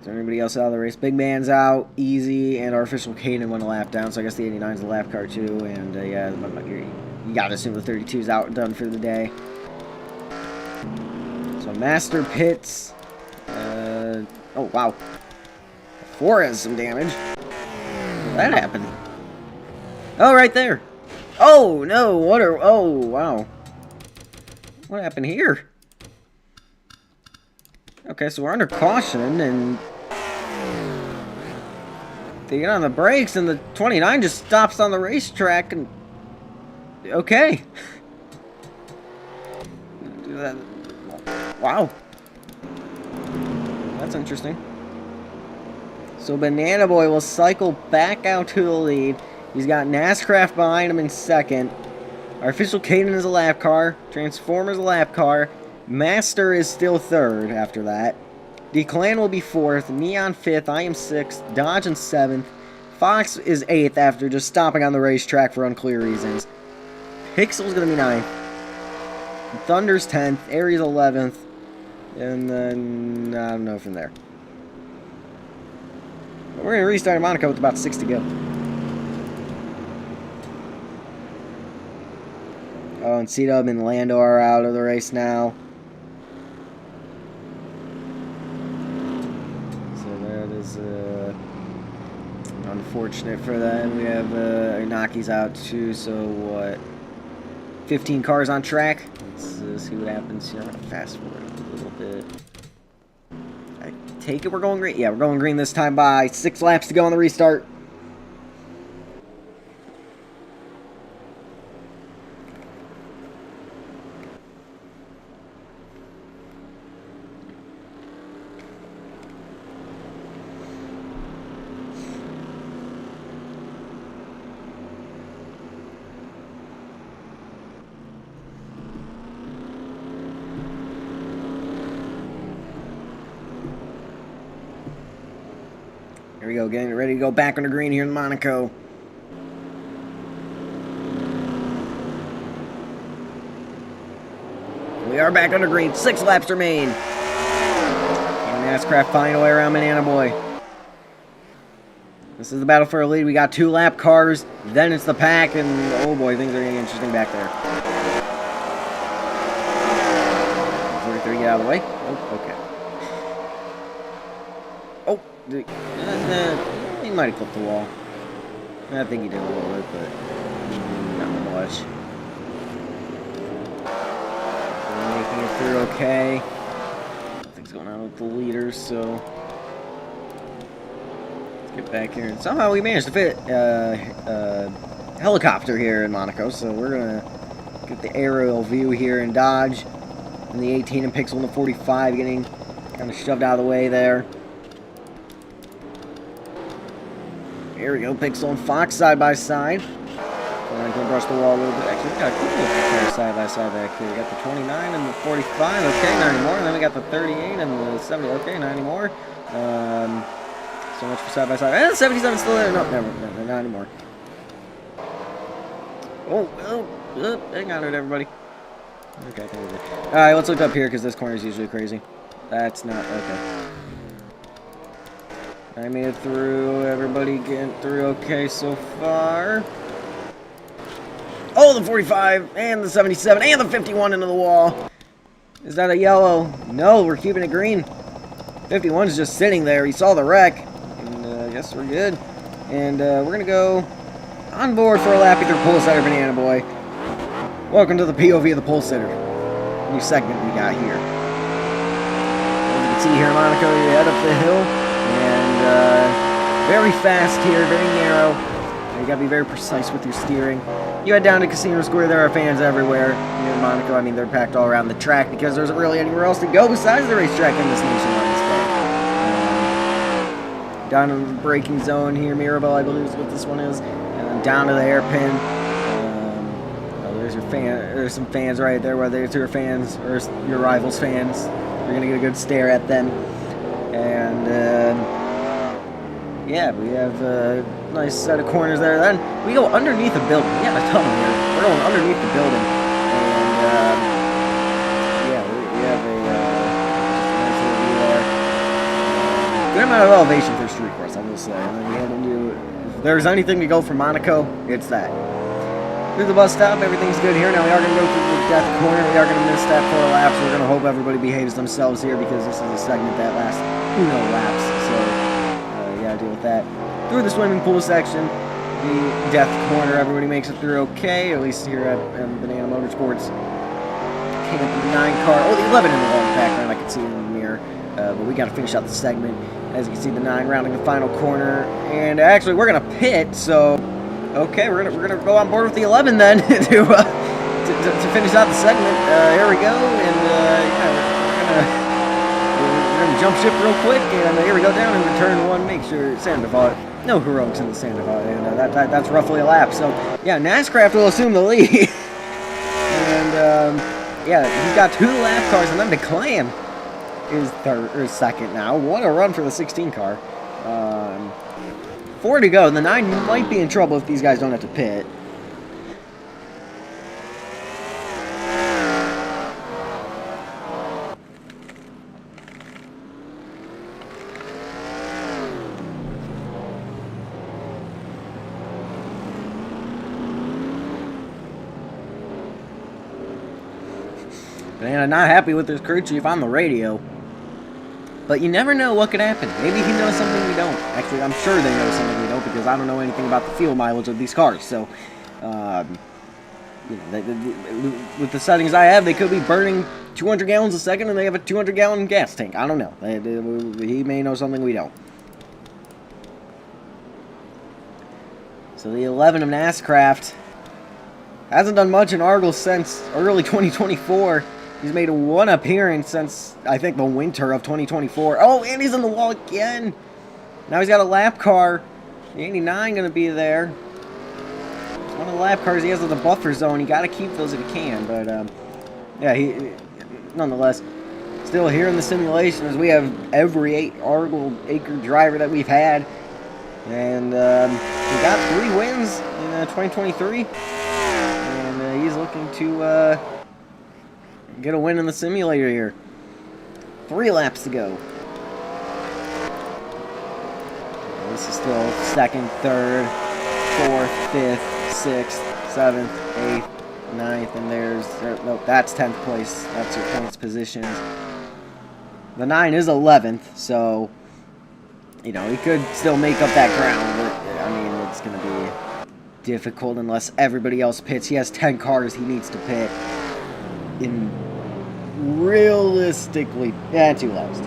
[SPEAKER 1] Is there anybody else out of the race? Big Man's out, Easy, and our official Caden went a lap down, so I guess the 89's a lap car too, and yeah, you gotta assume the 32's out and done for the day. So Master pits. Oh, wow. 4 has some damage. That happened. Oh, right there. Oh, no, oh, wow. What happened here? Okay, so we're under caution, and they get on the brakes, and the 29 just stops on the racetrack, and okay. Wow. That's interesting. So Banana Boy will cycle back out to the lead. He's got NASCRAF behind him in second. Our official Caden is a lap car. Transformer's a lap car. Master is still third after that. D-Clan will be fourth. Neon fifth. I am sixth. Dodge in seventh. Fox is eighth after just stopping on the racetrack for unclear reasons. Pixel's going to be ninth. Thunder's 10th. Aries 11th. And then, I don't know from there. But we're going to restart in Monaco with about 6 to go. Oh, and C-Dub and Lando are out of the race now. So that is unfortunate for them. We have Inaki's out too, so what? 15 cars on track. Let's see what happens here. I'm going to fast forward a little bit. I take it we're going green. Yeah, we're going green this time by 6 laps to go on the restart. Here we go, getting ready to go back on the green here in Monaco. We are back on the green. 6 laps remain. And ACRE finding a way around Banana Boy. This is the battle for a lead. We got 2 lap cars. Then it's the pack, and oh boy, things are getting interesting back there. 43, get out of the way. Oh, okay. Oh, he might have clipped the wall. I think he did a little bit, but not much. Making it through okay. Nothing's going on with the leaders, so let's get back here. And somehow we managed to fit a helicopter here in Monaco, so we're gonna get the aerial view here in Dodge, and the 18 and Pixel and the 45 getting kind of shoved out of the way there. Here we go, Pixel and Fox side by side. I'm going to brush the wall a little bit. Actually, we got a couple of side by side back here. We got the 29 and the 45. Okay, not anymore. And then we got the 38 and the 70. Okay, not anymore. So much for side by side. And the 77 still there. No, never. No, not anymore. Oh, hang on it, everybody. Okay, alright, let's look up here because this corner is usually crazy. That's not okay. I made it through. Everybody getting through okay so far. Oh, the 45 and the 77 and the 51 into the wall. Is that a yellow? No, we're keeping it green. 51 is just sitting there. He saw the wreck. And I guess we're good. And we're going to go on board for a lap through Pole Sitter Banana Boy. Welcome to the POV of the Pole Sitter. New segment we got here. As you can see here in Monaco, you head up the hill. And very fast here, very narrow. You gotta be very precise with your steering. You head down to Casino Square, there are fans everywhere. Here in Monaco, I mean, they're packed all around the track because there isn't really anywhere else to go besides the racetrack in this nation on this day. Down in the braking zone here, Mirabel, I believe is what this one is. And then down to the hairpin. There's your fan. There's some fans right there, whether it's your fans or your rivals' fans. You're gonna get a good stare at them. And yeah, we have a nice set of corners there. Then we go underneath the building. We have a tunnel here. We're going underneath the building. And yeah, we have a nice little view there. Good amount of elevation for street course, I will say. And then we head into, if there's anything to go from Monaco, it's that. Through the bus stop, everything's good here. Now we are going to go through the death corner. We are going to miss that 4 laps. We're going to hope everybody behaves themselves here because this is a segment that lasts laps. So deal with that. Through the swimming pool section, the death corner, everybody makes it through okay, at least here at Banana Motorsports. Came up with the 9 car, oh, the 11 in the background, I can see it in the mirror, but we got to finish out the segment. As you can see, the 9 rounding the final corner, and actually we're going to pit, so okay, we're gonna go on board with the 11 then to finish out the segment. Here we go, and yeah, we're gonna jump ship real quick, and here we go down in turn 1. Make sure Sandoval, no heroics in the Sandoval, and that's roughly a lap. So yeah, NASCRE will assume the lead, and yeah, he's got 2 lap cars, and then the Clan is second now. What a run for the 16 car. 4 to go. The 9 might be in trouble if these guys don't have to pit. Man, I'm not happy with this crew chief on the radio. But you never know what could happen. Maybe he knows something we don't. Actually, I'm sure they know something we don't because I don't know anything about the fuel mileage of these cars. So, you know, with the settings I have, they could be burning 200 gallons a second and they have a 200-gallon gas tank. I don't know. He may know something we don't. So the 11 of NASCRE hasn't done much in Argyle since early 2024. He's made 1 appearance since, I think, the winter of 2024. Oh, and he's in the wall again. Now he's got a lap car. The 89 going to be there. It's one of the lap cars he has in the buffer zone. You got to keep those if you can. But, yeah, he nonetheless, still here in the simulation as we have every Argyle ACRE driver that we've had. And he got 3 wins in 2023. And he's looking to get a win in the simulator here. 3 laps to go. This is still 2nd, 3rd, 4th, 5th, 6th, 7th, 8th, 9th, and nope, that's 10th place. That's your points positions. The 9 is 11th, so, you know, he could still make up that ground, but, I mean, it's going to be difficult unless everybody else pits. He has 10 cars he needs to pit in realistically, 2 laps.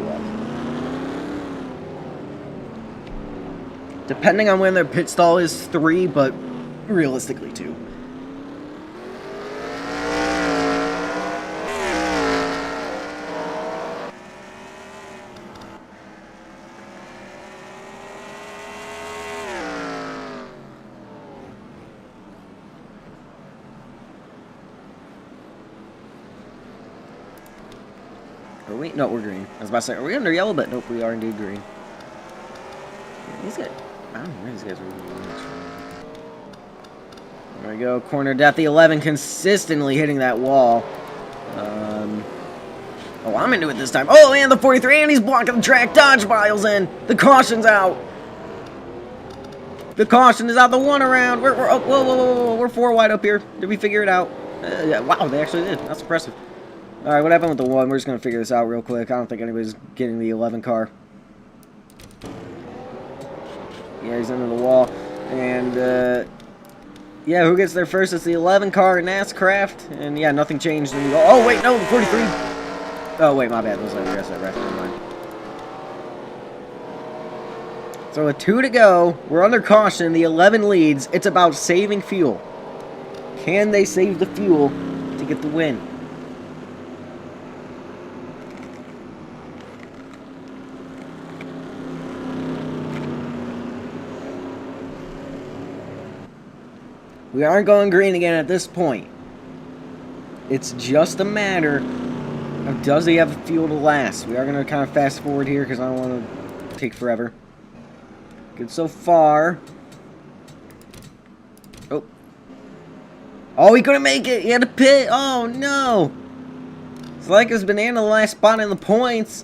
[SPEAKER 1] Depending on when their pit stall is 3, but realistically 2. Are we? No, we're green. I was about to say, are we under yellow? But nope, we are indeed green. Yeah, these guys, I don't know, these guys are really much fun. There we go, corner death. The 11 consistently hitting that wall. Oh, I'm into it this time. Oh, and the 43, and he's blocking the track. Dodge Miles in. The caution's out. The caution is out. The 1 around. We're oh, whoa. We're 4 wide up here. Did we figure it out? Yeah, wow, they actually did. That's impressive. All right, what happened with the 1? We're just going to figure this out real quick. I don't think anybody's getting the 11 car. Yeah, he's under the wall. And, yeah, who gets there first? It's the 11 car in ACRE. And, yeah, nothing changed. And we go, oh, wait, no, the 43. Oh, wait, my bad. Those are the rest of that ref. Never mind. So, with 2 to go, we're under caution. The 11 leads. It's about saving fuel. Can they save the fuel to get the win? We aren't going green again at this point. It's just a matter of does he have the fuel to last. We are going to kind of fast forward here because I don't want to take forever. Good so far. Oh. Oh, he couldn't make it. He had to pit. Oh, no. It's like his banana the last spot in the points.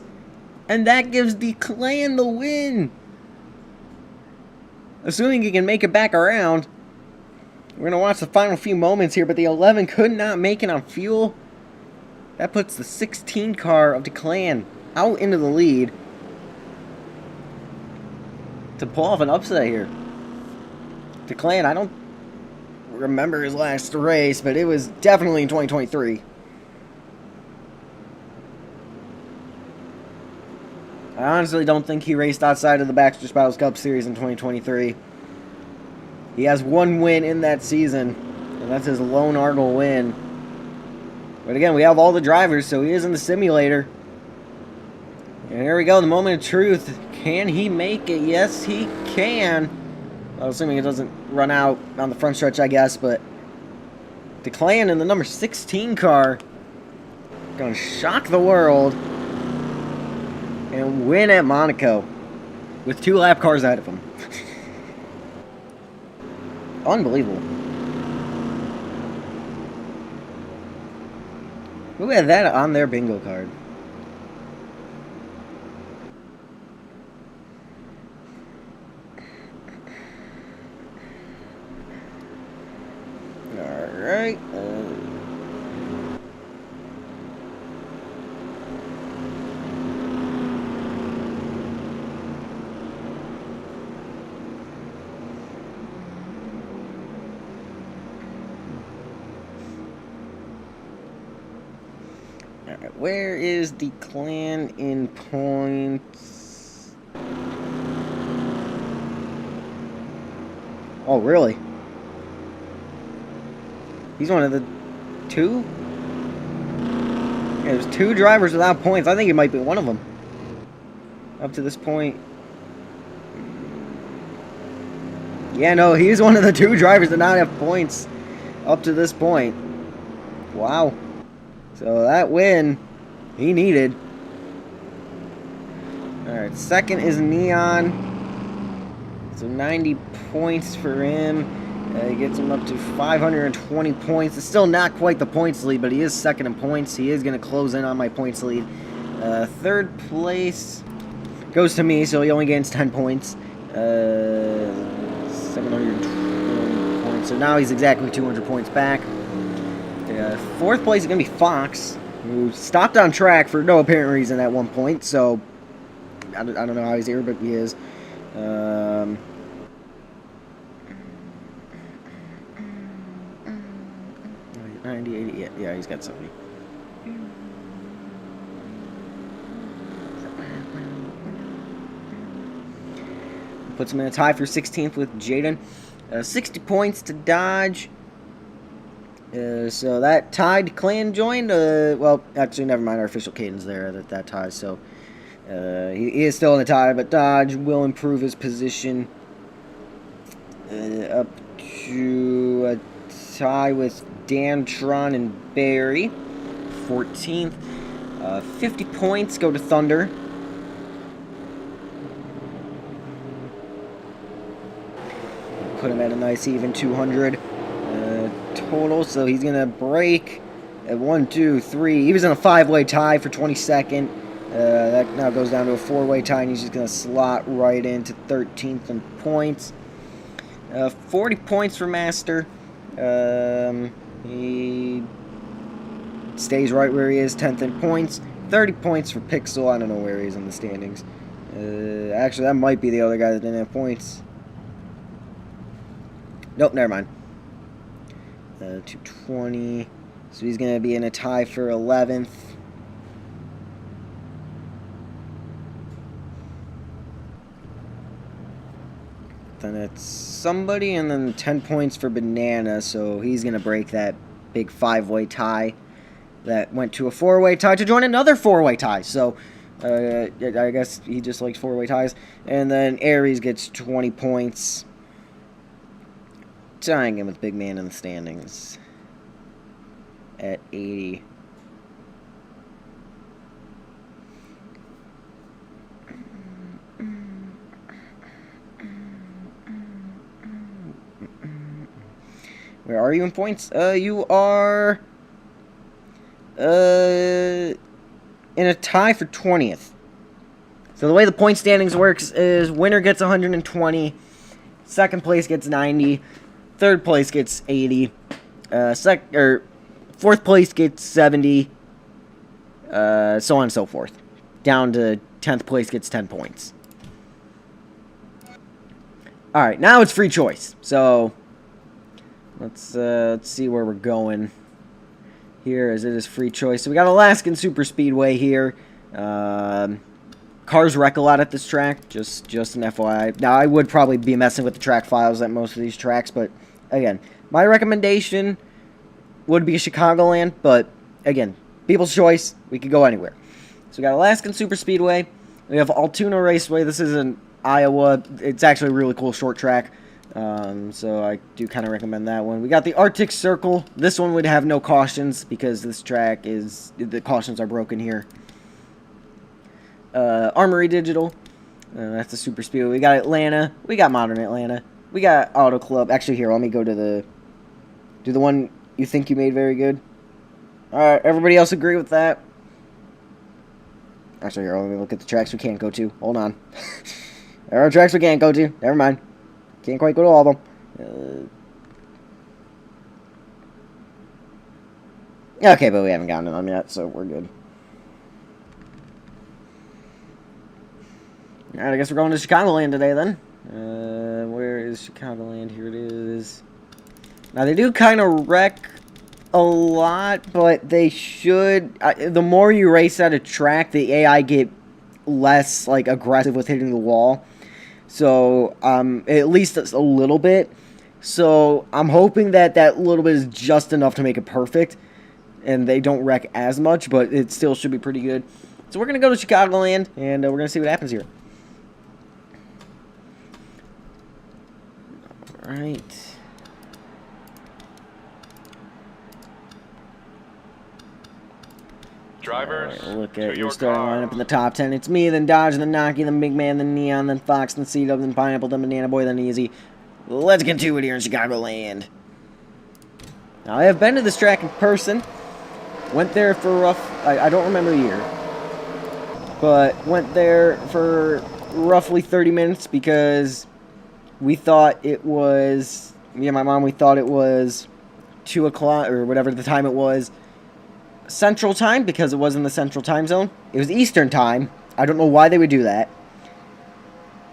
[SPEAKER 1] And that gives the clan the win. Assuming he can make it back around. We're going to watch the final few moments here, but the 11 could not make it on fuel. That puts the 16 car of the clan out into the lead to pull off an upset here. The clan, I don't remember his last race, but it was definitely in 2023. I honestly don't think he raced outside of the Baxter Spouse Cup Series in 2023. He has 1 win in that season, and that's his lone Argyle win. But again, we have all the drivers, so he is in the simulator. And here we go, the moment of truth. Can he make it? Yes, he can. Well, assuming it doesn't run out on the front stretch, I guess, but the clan in the number 16 car gonna shock the world and win at Monaco with 2 lap cars ahead of him. Unbelievable. Who had that on their bingo card? Alright. Alright, where is the clan in points? Oh, really? He's one of the 2? Yeah, there's 2 drivers without points. I think he might be one of them. Up to this point. Yeah, no, he's one of the 2 drivers that not have points up to this point. Wow. So that win, he needed. Alright, second is Neon. So 90 points for him. He gets him up to 520 points. It's still not quite the points lead, but he is second in points. He is going to close in on my points lead. Third place goes to me, so he only gains 10 points. 720 points. So now he's exactly 200 points back. Fourth place is going to be Fox, who stopped on track for no apparent reason at one point. So I don't know how he's here, but he is. 90, 80, yeah, he's got 70. Puts him in a tie for 16th with Jaden. 60 points to Dodge. So that tied clan joined. Well, actually, never mind. Our official cadence there that ties. So he is still in a tie, but Dodge will improve his position up to a tie with Dan, Tron, and Barry. 14th. 50 points go to Thunder. Put him at a nice even 200 total. So he's going to break at 1, 2, 3. He was in a 5-way tie for 22nd. That now goes down to a 4-way tie, and he's just going to slot right into 13th in points. 40 points for Master. He stays right where he is, 10th in points. 30 points for Pixel. I don't know where he is in the standings. Actually, that might be the other guy that didn't have points. Nope, never mind. 220. So he's going to be in a tie for 11th. Then it's somebody, and then 10 points for Banana. So he's going to break that big 5-way tie that went to a 4-way tie to join another 4-way tie. So I guess he just likes 4-way ties. And then Aries gets 20 points. Tying him with Big Man in the standings at 80. Where are you in points? You are in a tie for 20th. So the way the point standings works is winner gets 120, second place gets 90, third place gets 80, fourth place gets 70, so on and so forth. Down to 10th place gets 10 points. Alright, now it's free choice. So let's see where we're going here, as it is free choice. So we got Alaskan Super Speedway here. Cars wreck a lot at this track, just an FYI. Now, I would probably be messing with the track files at most of these tracks, but again, my recommendation would be Chicagoland, but again, people's choice. We could go anywhere. So we got Alaskan Super Speedway. We have Altoona Raceway. This is in Iowa. It's actually a really cool short track, so I do kind of recommend that one. We got the Arctic Circle. This one would have no cautions because this track the cautions are broken here. Armory Digital. That's the Super Speedway. We got Atlanta. We got Modern Atlanta. We got Auto Club. Actually, here, let me go to the one you think you made very good. Alright, everybody else agree with that? Actually, here, let me look at the tracks we can't go to. Hold on. There are tracks we can't go to. Never mind. Can't quite go to all of them. Okay, but we haven't gotten to them yet, so we're good. Alright, I guess we're going to Chicagoland today, then. Where is Chicagoland? Here it is. Now, they do kind of wreck a lot, but they should... the more you race at a track, the AI get less, like, aggressive with hitting the wall. So, at least a little bit. So, I'm hoping that that little bit is just enough to make it perfect. And they don't wreck as much, but it still should be pretty good. So, we're going to go to Chicagoland, and we're going to see what happens here. Alright.
[SPEAKER 2] Drivers,
[SPEAKER 1] Alright, look
[SPEAKER 2] to
[SPEAKER 1] at your
[SPEAKER 2] your
[SPEAKER 1] starting
[SPEAKER 2] cars.
[SPEAKER 1] lineup in the top 10. It's me, then Dodge, then Naki, then Big Man, then Neon, then Fox, then C-Dub, then Pineapple, then Banana Boy, then Easy. Let's get to it here in Chicagoland. Now, I have been to this track in person. Went there for I don't remember the year. But went there for roughly 30 minutes because we thought it was... Me and my mom, we thought it was 2 o'clock, or whatever the time it was, Central Time, because it was in the Central Time Zone. It was Eastern Time. I don't know why they would do that.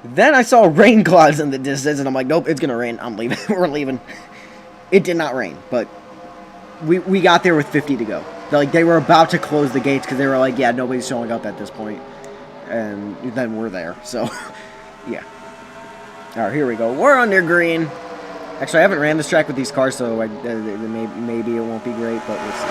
[SPEAKER 1] Then I saw rain clouds in the distance, and I'm like, nope, it's gonna rain. I'm leaving. We're leaving. It did not rain, but we got there with 50 to go. They were about to close the gates because they were like, yeah, nobody's showing up at this point. And then we're there, so, yeah. Alright, here we go. We're under green. Actually, I haven't ran this track with these cars, so maybe it won't be great, but we'll see.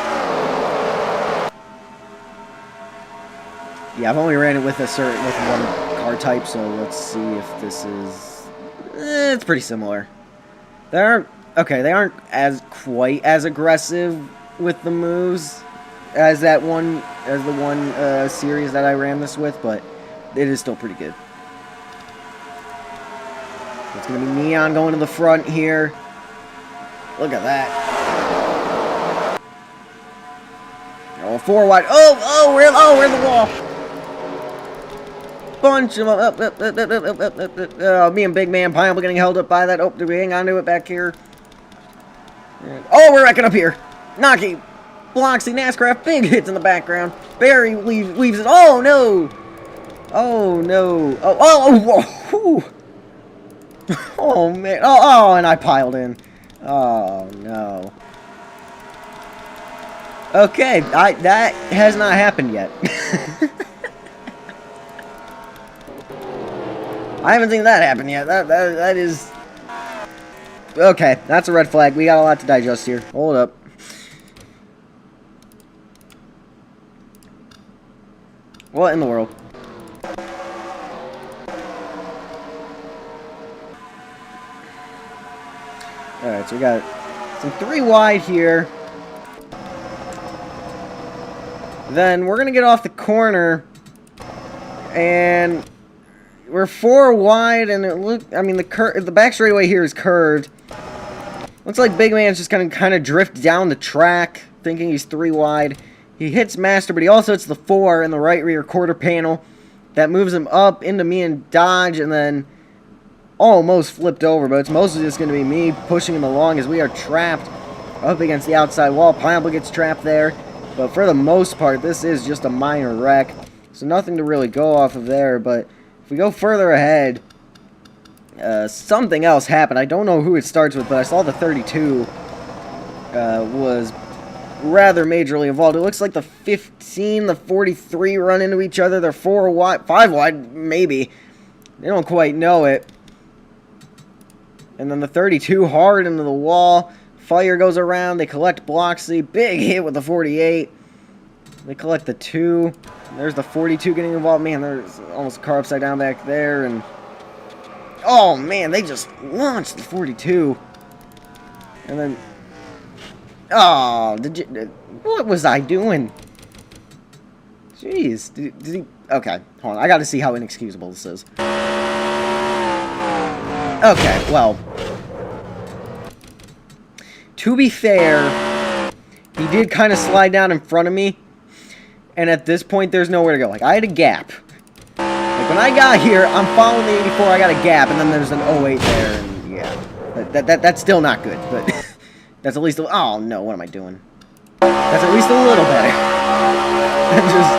[SPEAKER 1] Yeah, I've only ran it with one car type, so let's see if this is... it's pretty similar. They aren't quite as aggressive with the moves as the one series that I ran this with, but it is still pretty good. It's gonna be Neon going to the front here. Look at that. Oh, 4 wide. We're in the wall. Bunch of them. Me and Big Man Pineapple getting held up by that. Oh, did we hang on to it back here? Oh, we're wrecking up here. Naki, Bloxy, NASCAR, big hits in the background. Barry weaves it. Oh, no. Oh, no. Oh, oh, man. Oh, and I piled in. Oh, no. Okay, that has not happened yet. I haven't seen that happen yet. That is... Okay, that's a red flag. We got a lot to digest here. Hold up. What in the world? Alright, so we got some 3 wide here. Then we're going to get off the corner. And... we're 4 wide, and the back straightaway here is curved. Looks like Big Man's just gonna kind of drift down the track, thinking he's 3 wide. He hits Master, but he also hits the 4 in the right rear quarter panel. That moves him up into me and Dodge, and then almost flipped over, but it's mostly just gonna be me pushing him along as we are trapped up against the outside wall. Pineapple gets trapped there, but for the most part, this is just a minor wreck, so nothing to really go off of there, but if we go further ahead, something else happened. I don't know who it starts with, but I saw the 32 was rather majorly involved. It looks like the 15, the 43 run into each other. They're 4 wide, 5 wide, maybe. They don't quite know it. And then the 32 hard into the wall. Fire goes around. They collect Bloxy. Big hit with the 48. They collect the 2. There's the 42 getting involved. Man, there's almost a car upside down back there. And oh, man, they just launched the 42. And then... oh, what was I doing? Jeez. Did he... okay, hold on. I gotta see how inexcusable this is. Okay, well... to be fair, he did kind of slide down in front of me. And at this point, there's nowhere to go. Like, I had a gap. Like, when I got here, I'm following the 84, I got a gap, and then there's an 08 there, and yeah. That's still not good, but that's at least a... oh, no, what am I doing? That's at least a little better. And just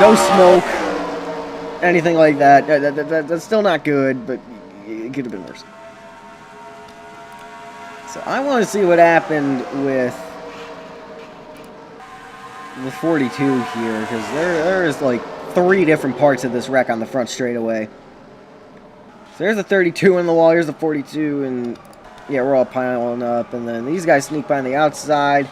[SPEAKER 1] no smoke, anything like that. That's still not good, but it could have been worse. So I want to see what happened with the 42 here, because there's like 3 different parts of this wreck on the front straightaway. So there's the 32 in the wall, here's the 42, and yeah, we're all piling up, and then these guys sneak by on the outside.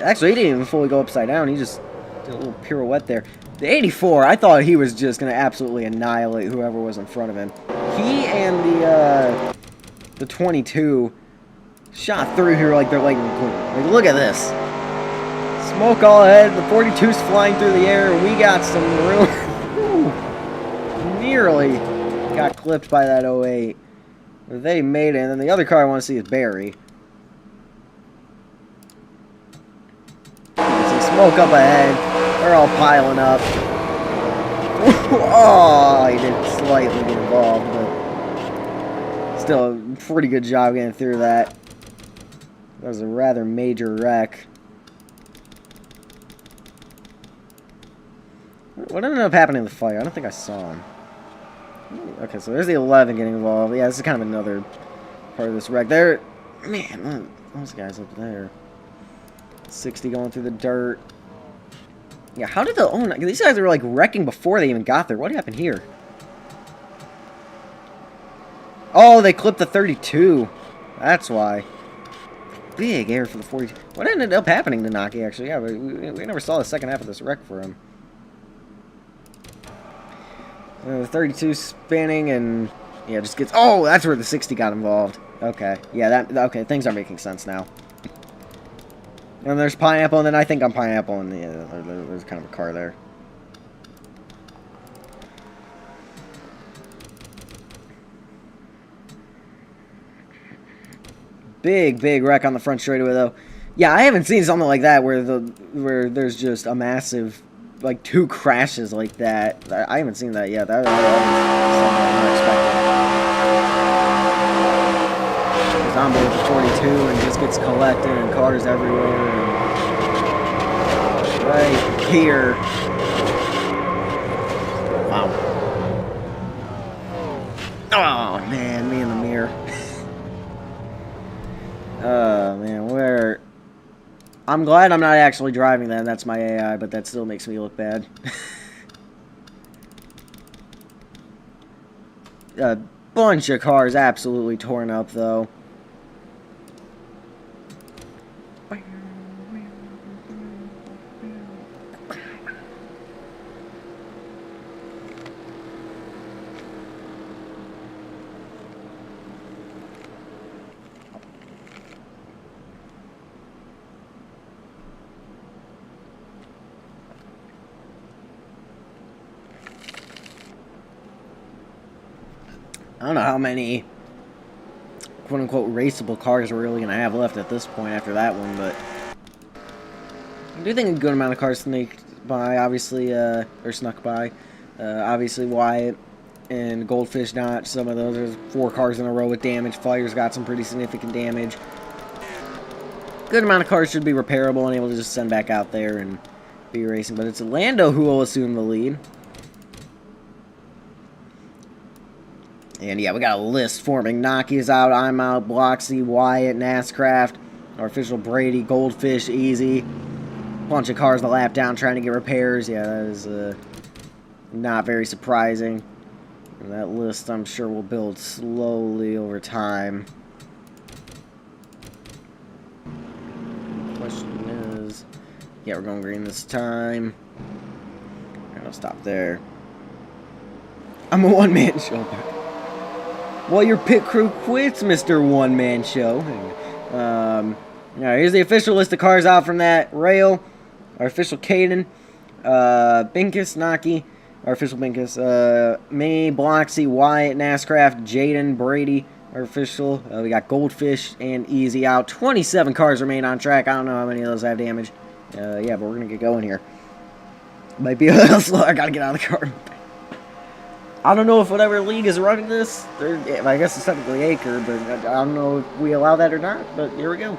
[SPEAKER 1] Actually, he didn't even fully go upside down, he just did a little pirouette there. The 84, I thought he was just going to absolutely annihilate whoever was in front of him. He and the 22 shot through here like they're like, look at this. Smoke all ahead. The 42's flying through the air. We got some room. Nearly got clipped by that 08. They made it. And then the other car I want to see is Barry. You can see smoke up ahead. They're all piling up. Oh, he did slightly get involved, but still a pretty good job getting through that. That was a rather major wreck. What ended up happening in the fire? I don't think I saw him. Okay, so there's the 11 getting involved. Yeah, this is kind of another part of this wreck. There, man, those guys up there. 60 going through the dirt. Yeah, how did the... Oh, these guys were, like, wrecking before they even got there. What happened here? Oh, they clipped the 32. That's why. Big error for the 42. What ended up happening to Naki, actually? Yeah, we never saw the second half of this wreck for him. The 32 spinning and... Yeah, just gets... Oh, that's where the 60 got involved. Okay. Yeah, okay, things are making sense now. And there's Pineapple, and then I think I'm Pineapple, and yeah, there's kind of a car there. Big wreck on the front straightaway, though. Yeah, I haven't seen something like that where there's just a massive, like, 2 crashes like that. I haven't seen that yet. That was something unexpected. Zombie with the 42 and just gets collected and cars everywhere. And right here. Wow. Oh, man, me in the mirror. Man, where... I'm glad I'm not actually driving that. That's my AI, but that still makes me look bad. A bunch of cars absolutely torn up, though. I don't know how many quote-unquote raceable cars we're really going to have left at this point after that one, but I do think a good amount of cars sneaked by, obviously, or snuck by. Obviously, Wyatt and Goldfish not. Some of those, there's 4 cars in a row with damage. Fire's got some pretty significant damage. Good amount of cars should be repairable and able to just send back out there and be racing, but it's Lando who will assume the lead. And yeah, we got a list forming. Naki's out, I'm out, Bloxy, Wyatt, Nascraft, our official Brady, Goldfish, Easy. Bunch of cars the lap down trying to get repairs. Yeah, that is not very surprising. And that list, I'm sure, will build slowly over time. Question is... Yeah, we're going green this time. Alright, I'll stop there. I'm a one-man show. Well, your pit crew quits, Mr. One-Man Show. Alright, here's the official list of cars out from that rail. Our official Caden, Binkus, Naki, our official Binkus, me, Bloxy, Wyatt, Nascraft, Jaden, Brady, our official. We got Goldfish and Easy out. 27 cars remain on track. I don't know how many of those have damage. Yeah, but we're going to get going here. Might be a little slow. I got to get out of the car. I don't know if whatever league is running this, I guess it's technically ACRE, but I don't know if we allow that or not, but here we go.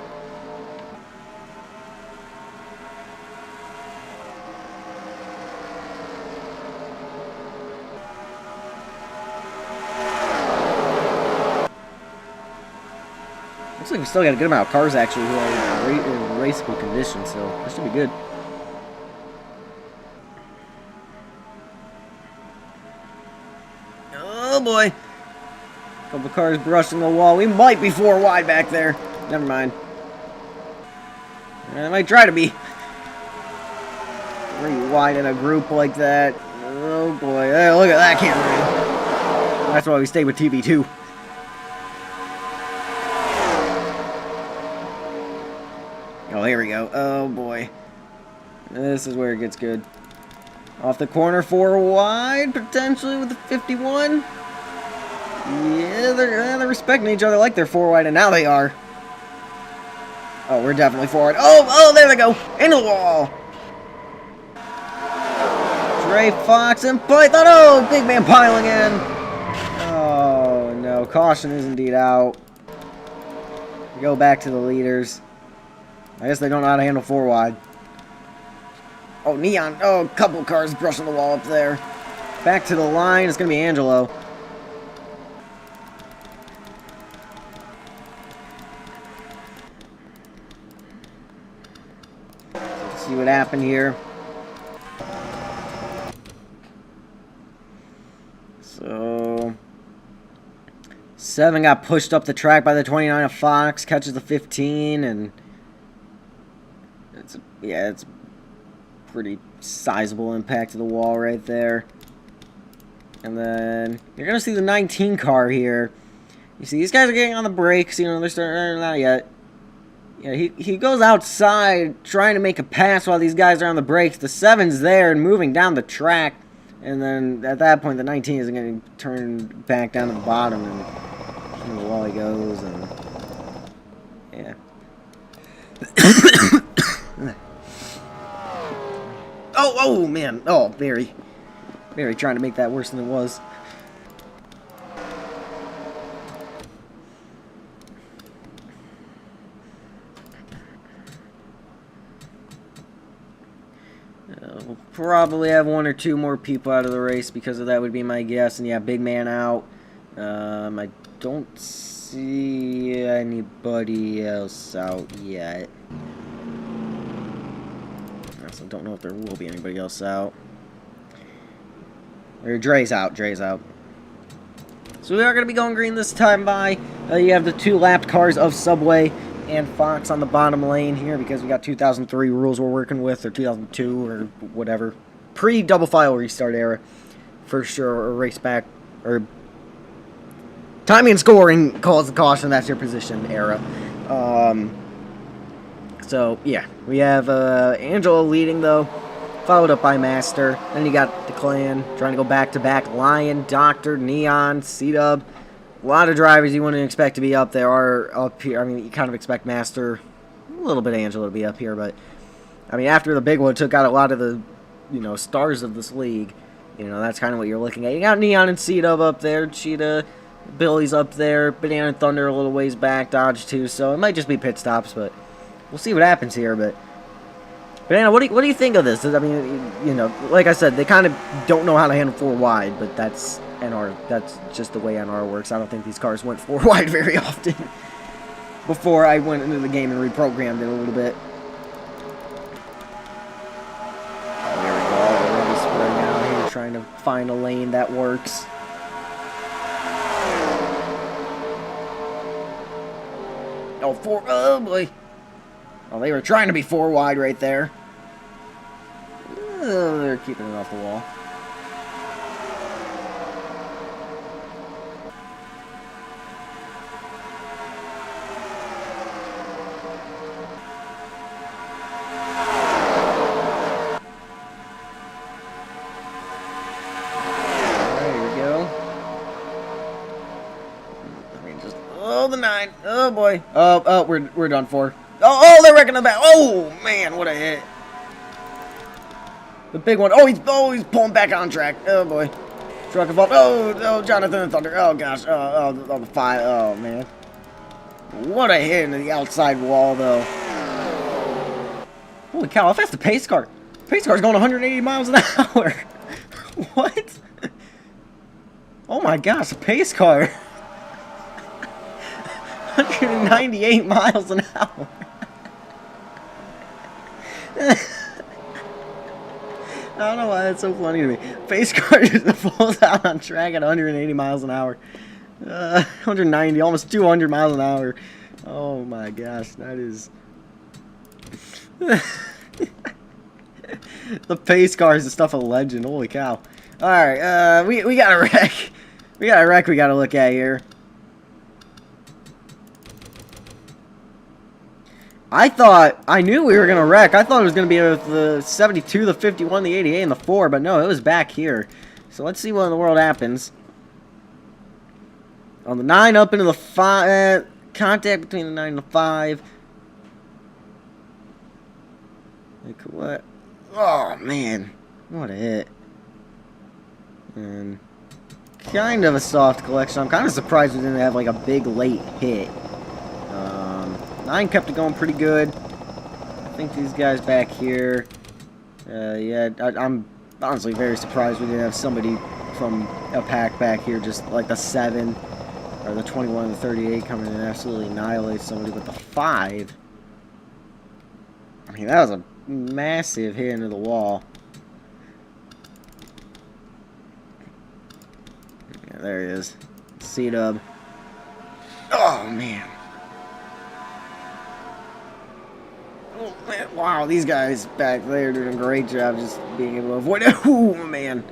[SPEAKER 1] Looks like we still got a good amount of cars actually who are in raceable condition, so that should be good. Oh boy. A couple of cars brushing the wall. We might be 4 wide back there. Never mind. I might try to be 3 wide in a group like that. Oh boy. Hey, look at that camera. That's why we stay with TV2. Oh, here we go. Oh boy. This is where it gets good. Off the corner, 4 wide, potentially with the 51. Yeah, they're respecting each other like they're 4 wide, and now they are. Oh, we're definitely forward. Oh, there they go. Into the wall. Dre, Fox, and Python. Oh, big man piling in. Oh, no. Caution is indeed out. We go back to the leaders. I guess they don't know how to handle 4 wide. Oh, Neon. Oh, a couple cars brushing the wall up there. Back to the line. It's going to be Angelo. Let's see what happened here. So, 7 got pushed up the track by the 29 of Fox. Catches the 15, and it's a pretty sizable impact to the wall right there. And then you're gonna see the 19 car here. You see these guys are getting on the brakes. You know, they're starting, not yet. Yeah, he goes outside trying to make a pass while these guys are on the brakes. The 7's there and moving down the track. And then at that point, the 19 is going to turn back down to the bottom, and the wall he goes, and yeah. oh man! Oh, very trying to make that worse than it was. We'll probably have 1 or 2 more people out of the race because of that, would be my guess. And yeah, big man out. I don't see anybody else out yet. I also don't know if there will be anybody else out. Or Dre's out. So we are going to be going green this time by. You have the 2 lapped cars of Subway and Fox on the bottom lane here because we got 2003 rules we're working with, or 2002 or whatever. Pre-double file restart era. For sure, or race back, or timing and scoring calls the caution, that's your position era. So, yeah. We have Angelo leading, though, followed up by Master. Then you got the Clan trying to go back-to-back. Lion, Doctor, Neon, C-Dub. A lot of drivers you wouldn't expect to be up there are up here. I mean, you kind of expect Master, a little bit Angelo to be up here, but I mean, after the big one took out a lot of the, stars of this league, that's kind of what you're looking at. You got Neon and C-Dub up there, Cheetah, Billy's up there, Banana and Thunder a little ways back, Dodge too, so it might just be pit stops, but we'll see what happens here. But Banana, what do you think of this? I mean, like I said, they kind of don't know how to handle 4 wide, but that's NR. That's just the way NR works. I don't think these cars went 4 wide very often before I went into the game and reprogrammed it a little bit. Oh, there we go. They're already spreading out here, trying to find a lane that works. Oh boy. Oh, they were trying to be 4 wide right there. Oh, they're keeping it off the wall. Oh, the 9. Oh, boy. Oh, we're done for. Oh, they're wrecking the back. Oh, man, what a hit. The big one. Oh, he's pulling back on track. Oh, boy. Truck involved. Oh, Jonathan and Thunder. Oh, gosh. Oh, the 5. Oh, man. What a hit into the outside wall, though. Holy cow, how fast the pace car? Pace car's going 180 miles an hour. What? Oh, my gosh, a pace car. 198 miles an hour. I don't know why that's so funny to me. Pace car just falls out on track at 180 miles an hour. 190, almost 200 miles an hour. Oh my gosh, that is... The pace car is the stuff of legend. Holy cow. Alright, we got a wreck. We got a wreck we got to look at here. I knew we were going to wreck. I thought it was going to be with the 72, the 51, the 88, and the 4, but no, it was back here. So let's see what in the world happens. On the 9 up into the 5, contact between the 9 and the 5. Like, what? Oh, man. What a hit. And kind of a soft collection. I'm kind of surprised we didn't have, like, a big late hit. 9 kept it going pretty good. I think these guys back here... yeah, I'm honestly very surprised we didn't have somebody from a pack back here, just like the 7 or the 21 and the 38 coming in and absolutely annihilate somebody with the 5. I mean, that was a massive hit into the wall. Yeah, there he is. C-dub. Oh, man. Oh, man. Wow, these guys back there doing a great job just being able to avoid it. Oh, man.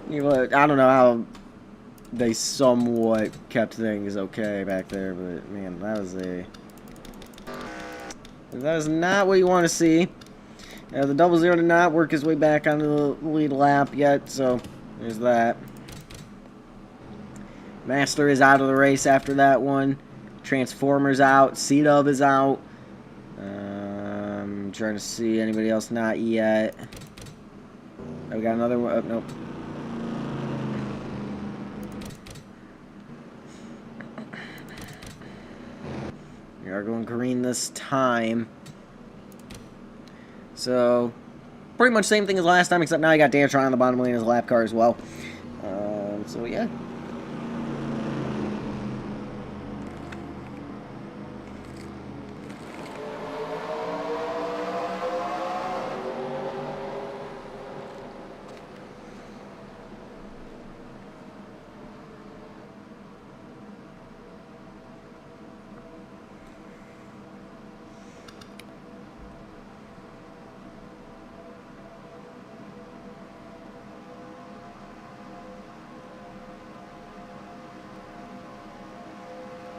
[SPEAKER 1] You know, I don't know how they somewhat kept things okay back there, but, man, that was not what you want to see. The 00 did not work his way back onto the lead lap yet, so there's that. Master is out of the race after that one. Transformer's out. C-Dub is out. I'm trying to see anybody else not yet. Oh, we got another one. Oh, nope. We are going green this time. So, pretty much same thing as last time, except now you got Dantron on the bottom lane as a lap car as well. So, yeah.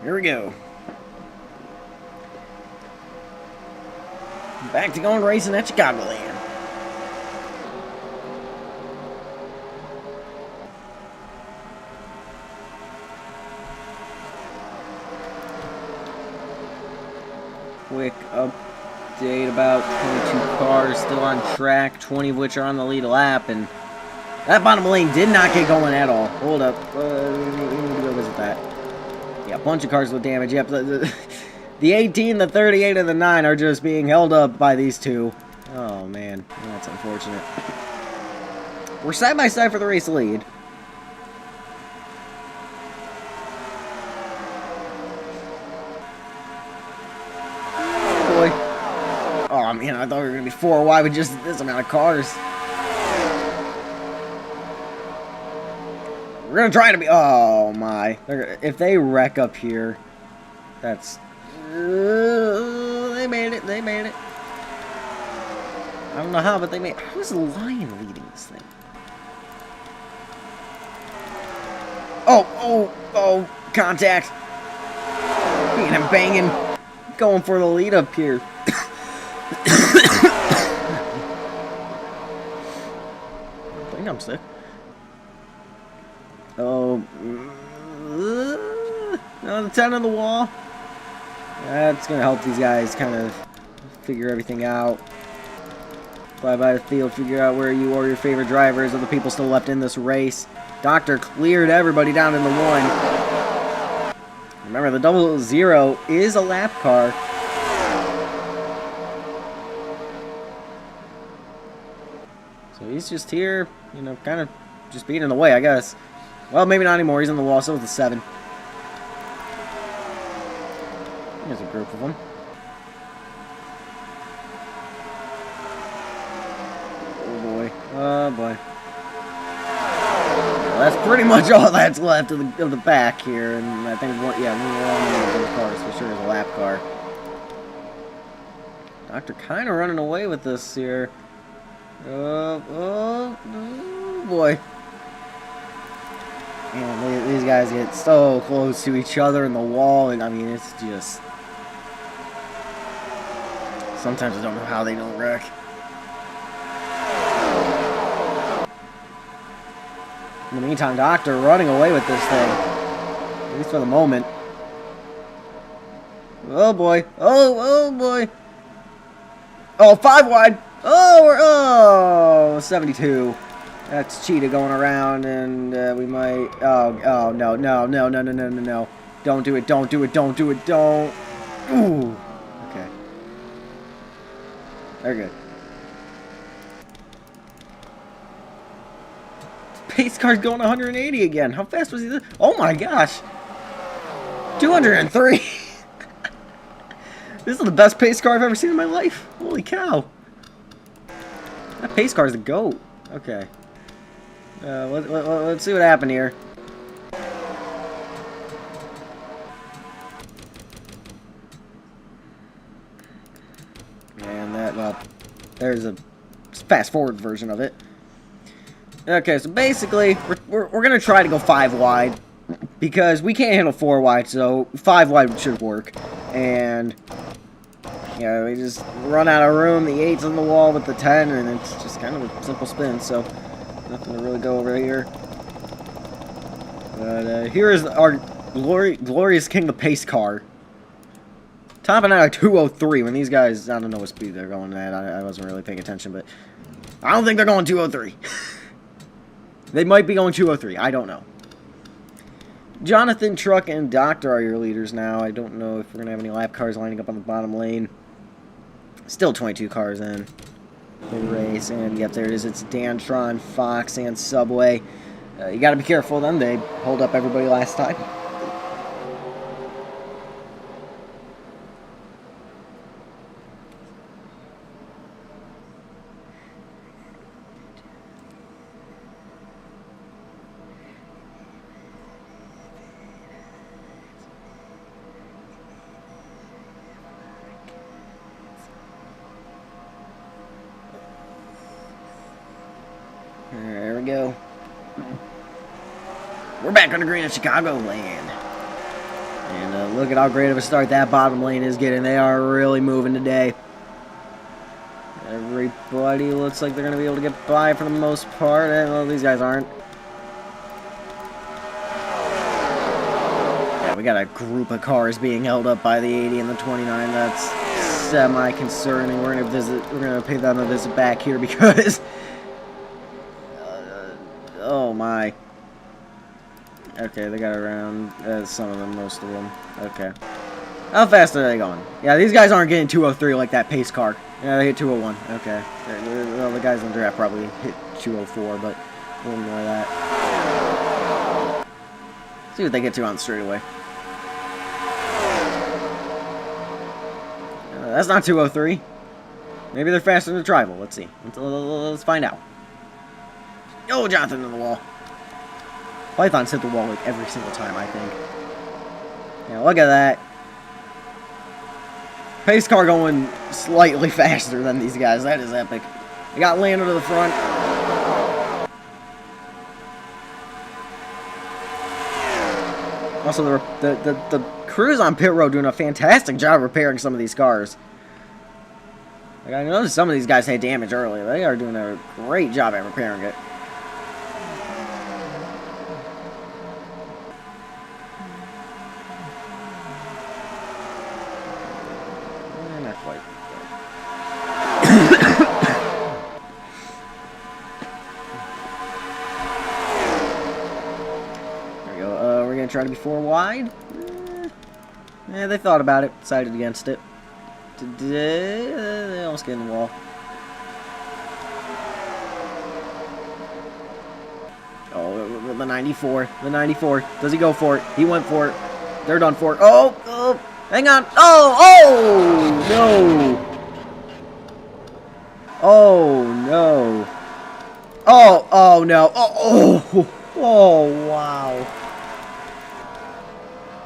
[SPEAKER 1] Here we go. Back to going racing at Chicagoland. Quick update about 22 cars still on track, 20 of which are on the lead lap, and that bottom lane did not get going at all. Hold up. We need to go visit that. Yeah, a bunch of cars with damage. Yep, the 18, the 38, and the 9 are just being held up by these two. Oh, man. That's unfortunate. We're side by side for the race lead. Boy. Oh, man, I thought we were going to be 4 wide with just this amount of cars. We're going to try to be... Oh, my. If they wreck up here, that's... they made it. They made it. I don't know how, but they made it. How is the Lion leading this thing? Oh, contact. Being and banging. Going for the lead up here. I think I'm sick. Oh, no, the 10 on the wall. That's going to help these guys kind of figure everything out. Fly by the field, figure out where you or your favorite drivers are the people still left in this race. Doctor cleared everybody down in the 1. Remember, the 00 is a lap car. So he's just here, you know, kind of just being in the way, I guess. Well, maybe not anymore. He's on the wall, so is the 7. There's a group of them. Oh, boy. Oh, boy. Well, that's pretty much all that's left of the back here. And I think, one of those cars for sure is a lap car. Doctor kind of running away with this here. Oh, boy. Man, these guys get so close to each other in the wall, and I mean, it's just... Sometimes I don't know how they don't wreck. In the meantime, Doctor running away with this thing. At least for the moment. Oh boy. Oh boy. Oh, 5 wide. Oh, 72. That's Cheetah going around, and we might... Oh, no. Don't do it, don't do it, don't do it, don't. Ooh. Okay. They're good. Pace car's going 180 again. How fast was he? Oh my gosh. 203. This is the best pace car I've ever seen in my life. Holy cow. That pace car is the GOAT. Okay. Let's see what happened here. And that, well, there's a fast forward version of it. Okay, so basically, we're going to try to go 5 wide. Because we can't handle 4 wide, so 5 wide should work. And, yeah, we just run out of room. The 8's on the wall with the 10, and it's just kind of a simple spin, so nothing to really go over here. But here is our glorious king, the pace car. Topping out at 203 when these guys, I don't know what speed they're going at. I wasn't really paying attention, but I don't think they're going 203. They might be going 203. I don't know. Jonathan, Truck, and Doctor are your leaders now. I don't know if we're going to have any lap cars lining up on the bottom lane. Still 22 cars in the race. And yep, there it is. It's Dantron, Fox, and Subway. You got to be careful of them. They hold up everybody last time. There we go. We're back on the green at Chicagoland. And look at how great of a start that bottom lane is getting. They are really moving today. Everybody looks like they're going to be able to get by for the most part. Well, these guys aren't. Yeah, we got a group of cars being held up by the 80 and the 29. That's semi-concerning. We're going to pay them a visit back here because... oh my. Okay, they got around some of them, most of them. Okay. How fast are they going? Yeah, these guys aren't getting 203 like that pace car. Yeah, they hit 201. Okay. Well, the guys in the draft probably hit 204, but we'll ignore that. See what they get to on the straightaway. That's not 203. Maybe they're faster than the tribal. Let's see. Let's find out. Oh, Jonathan in the wall. Python's hit the wall like every single time, I think. Yeah, look at that. Pace car going slightly faster than these guys. That is epic. They got Lando to the front. Also, the crews on pit road doing a fantastic job repairing some of these cars. Like, I noticed some of these guys had damage earlier. They are doing a great job at repairing it. Not quite. There we go. We're going to try to be 4 wide. Yeah, they thought about it. Decided against it. They almost get in the wall. Oh, the 94. The 94. Does he go for it? He went for it. They're done for it. Oh, oh, hang on. Oh, no. Oh, no. Oh, no. Oh, wow.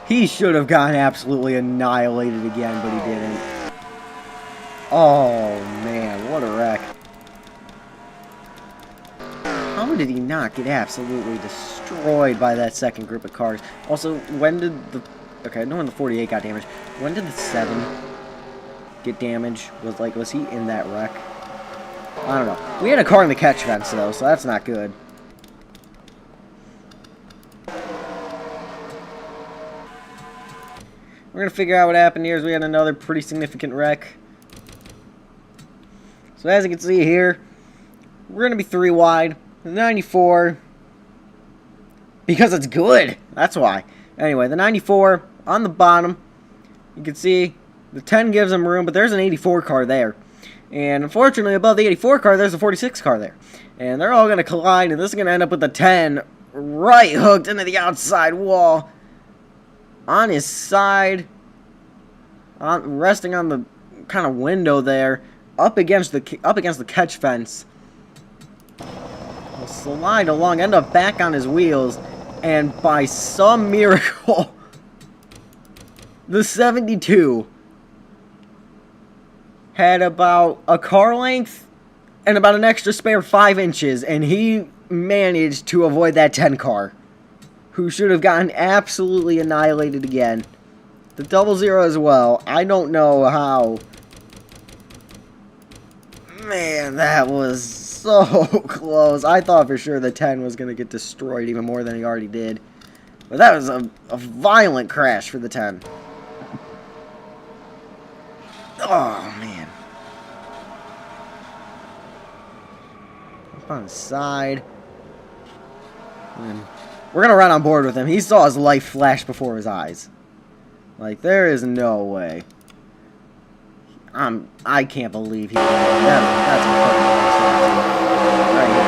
[SPEAKER 1] He should have gotten absolutely annihilated again, but he didn't. Oh, man, what a wreck. How did he not get absolutely destroyed by that second group of cars? Also, when did the... Okay, I know when the 48 got damaged. When did the 7 get damaged. Was he in that wreck? I don't know. We had a car in the catch fence, though, so that's not good. We're going to figure out what happened here as we had another pretty significant wreck. So as you can see here, we're going to be 3 wide. The 94, because it's good. That's why. Anyway, the 94 on the bottom. You can see the 10 gives them room, but there's an 84 car there. And unfortunately, above the 84 car, there's a 46 car there. And they're all going to collide, and this is going to end up with the 10 right hooked into the outside wall. On his side, resting on the kind of window there, up against the catch fence. He'll slide along, end up back on his wheels, and by some miracle, the 72 had about a car length and about an extra spare 5 inches, and he managed to avoid that 10 car, who should have gotten absolutely annihilated again. The 00 as well. I don't know how. Man, that was so close. I thought for sure the 10 was going to get destroyed even more than he already did. But that was a violent crash for the 10. Oh, man. Up on the side. And we're going to run on board with him. He saw his life flash before his eyes. Like, there is no way. I can't believe he did that. That's incredible. Right here.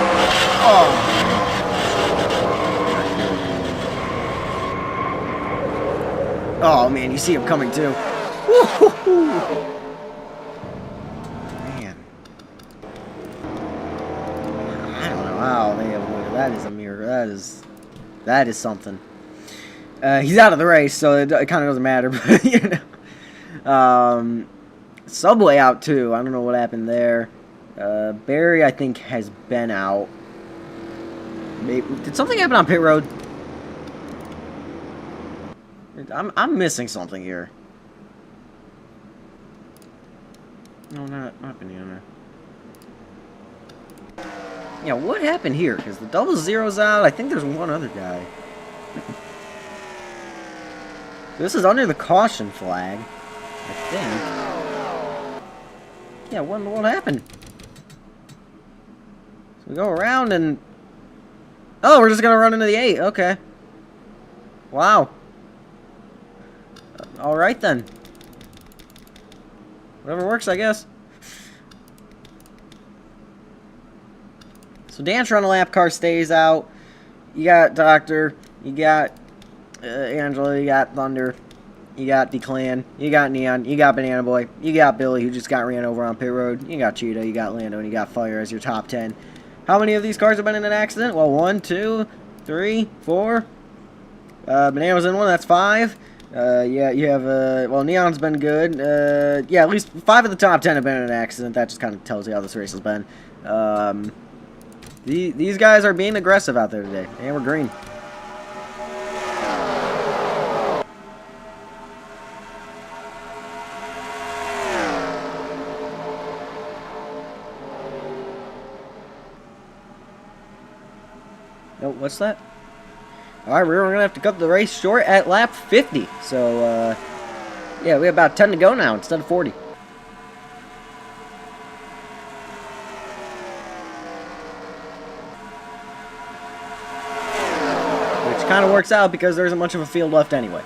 [SPEAKER 1] Oh, man, you see him coming, too. Man. I don't know how they avoided. That is a miracle. That is something. He's out of the race, so it kind of doesn't matter. But, you know. Subway out, too. I don't know what happened there. Barry, I think, has been out. Maybe, did something happen on pit road? I'm missing something here. No, not banana. Yeah, what happened here? Because the 00's out. I think there's one other guy. This is under the caution flag, I think. Yeah, what happened? So we go around and... Oh, we're just going to run into the 8. Okay. Wow. Alright then. Whatever works, I guess. So Dance Run a Lap car stays out. You got Doctor. You got Angela. You got Thunder. You got the Clan, you got Neon, you got Banana Boy, you got Billy, who just got ran over on pit road, you got Cheetah, you got Lando, and you got Fire as your top 10. How many of these cars have been in an accident? Well, 1, 2, 3, 4. Banana was in one, that's 5. Yeah, you have, well, Neon's been good. Yeah, at least 5 of the top 10 have been in an accident. That just kind of tells you how this race has been. These guys are being aggressive out there today. And we're green. Nope, what's that? Alright, we're going to have to cut the race short at lap 50. So, yeah, we have about 10 to go now instead of 40. Which kind of works out because there isn't much of a field left anyway.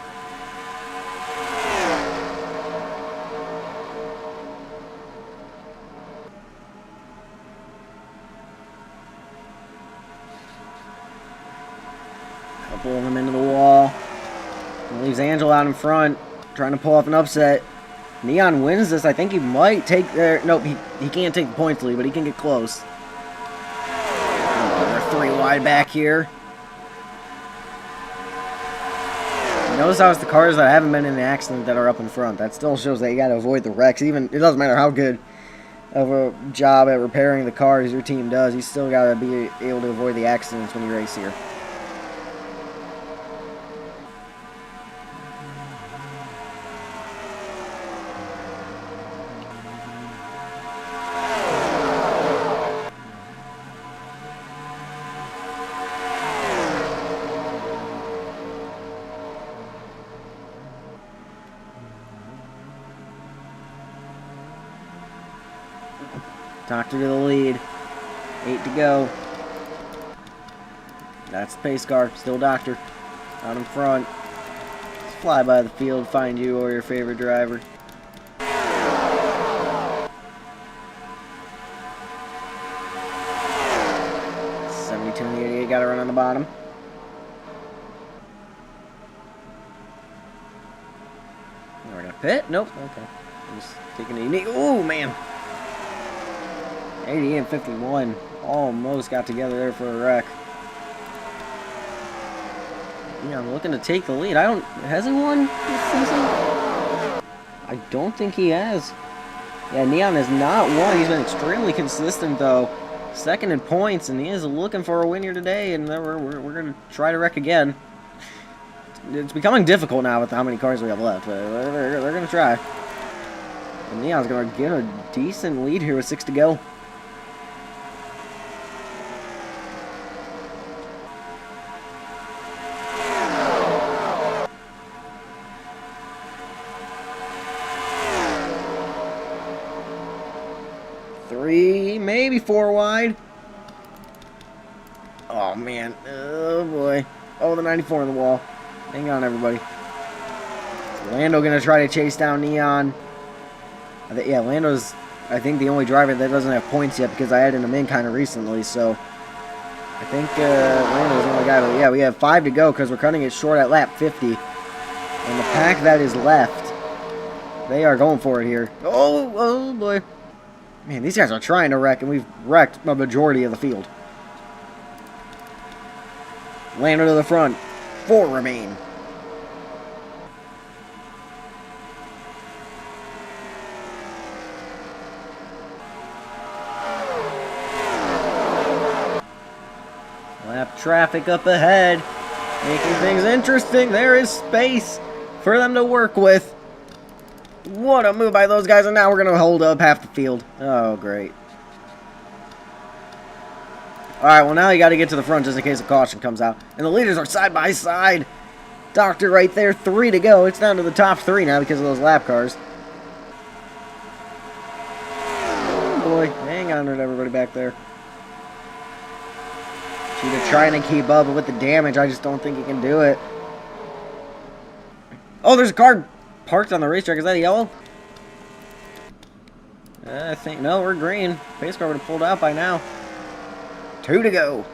[SPEAKER 1] Pulling him into the wall. And leaves Angel out in front, trying to pull off an upset. Neon wins this. I think he might take their... Nope, he can't take the points lead, but he can get close. Oh, they're 3 wide back here. Notice how it's the cars that haven't been in an accident that are up in front. That still shows that you got to avoid the wrecks. Even it doesn't matter how good of a job at repairing the cars your team does. You still got to be able to avoid the accidents when you race here. Doctor to the lead. 8 to go. That's the pace car. Still Doctor. Out in front. Let's fly by the field, find you or your favorite driver. Got to run on the bottom. We're gonna pit? Nope. Okay. I'm just taking a unique. Oh man. 80 and 51. Almost got together there for a wreck. Yeah, I'm looking to take the lead. Has he won this season? I don't think he has. Yeah, Neon has not won. He's been extremely consistent though. Second in points, and he is looking for a win here today, and we're going to try to wreck again. It's becoming difficult now with how many cars we have left, but they're going to try. And Neon's going to get a decent lead here with 6 to go. Maybe 4 wide. Oh, man. Oh, boy. Oh, the 94 on the wall. Hang on, everybody. Lando going to try to chase down Neon. Yeah, Lando's, I think, the only driver that doesn't have points yet because I added him in kind of recently. So, I think Lando's the only guy. But, yeah, we have 5 to go because we're cutting it short at lap 50. And the pack that is left, they are going for it here. Oh, boy. Man, these guys are trying to wreck, and we've wrecked the majority of the field. Lando to the front. 4 remain. Lap traffic up ahead. Making things interesting. There is space for them to work with. What a move by those guys, and now we're going to hold up half the field. Oh, great. Alright, well, now you got to get to the front just in case a caution comes out. And the leaders are side by side. Doctor right there, 3 to go. It's down to the top 3 now because of those lap cars. Oh, boy. Hang on to everybody back there. Cheetah trying to keep up, but with the damage, I just don't think he can do it. Oh, there's a car parked on the racetrack. Is that a yellow? I think, no, we're green. Pace car would have pulled out by now. 2 to go.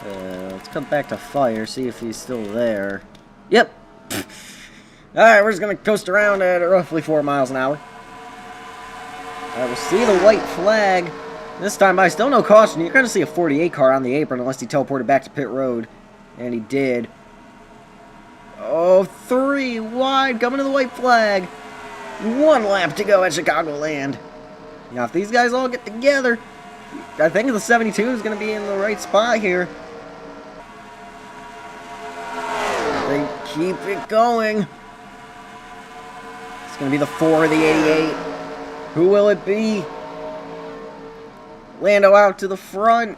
[SPEAKER 1] Let's come back to Fire, see if he's still there. Yep. Alright, we're just going to coast around at roughly 4 miles an hour. Alright, we'll see the white flag. This time by still no caution. You're going to see a 48 car on the apron unless he teleported back to pit road. And he did. Oh, 3 wide, coming to the white flag. 1 lap to go at Chicagoland. Now, if these guys all get together, I think the 72 is going to be in the right spot here. They keep it going. It's going to be the 4 of the 88. Who will it be? Lando out to the front.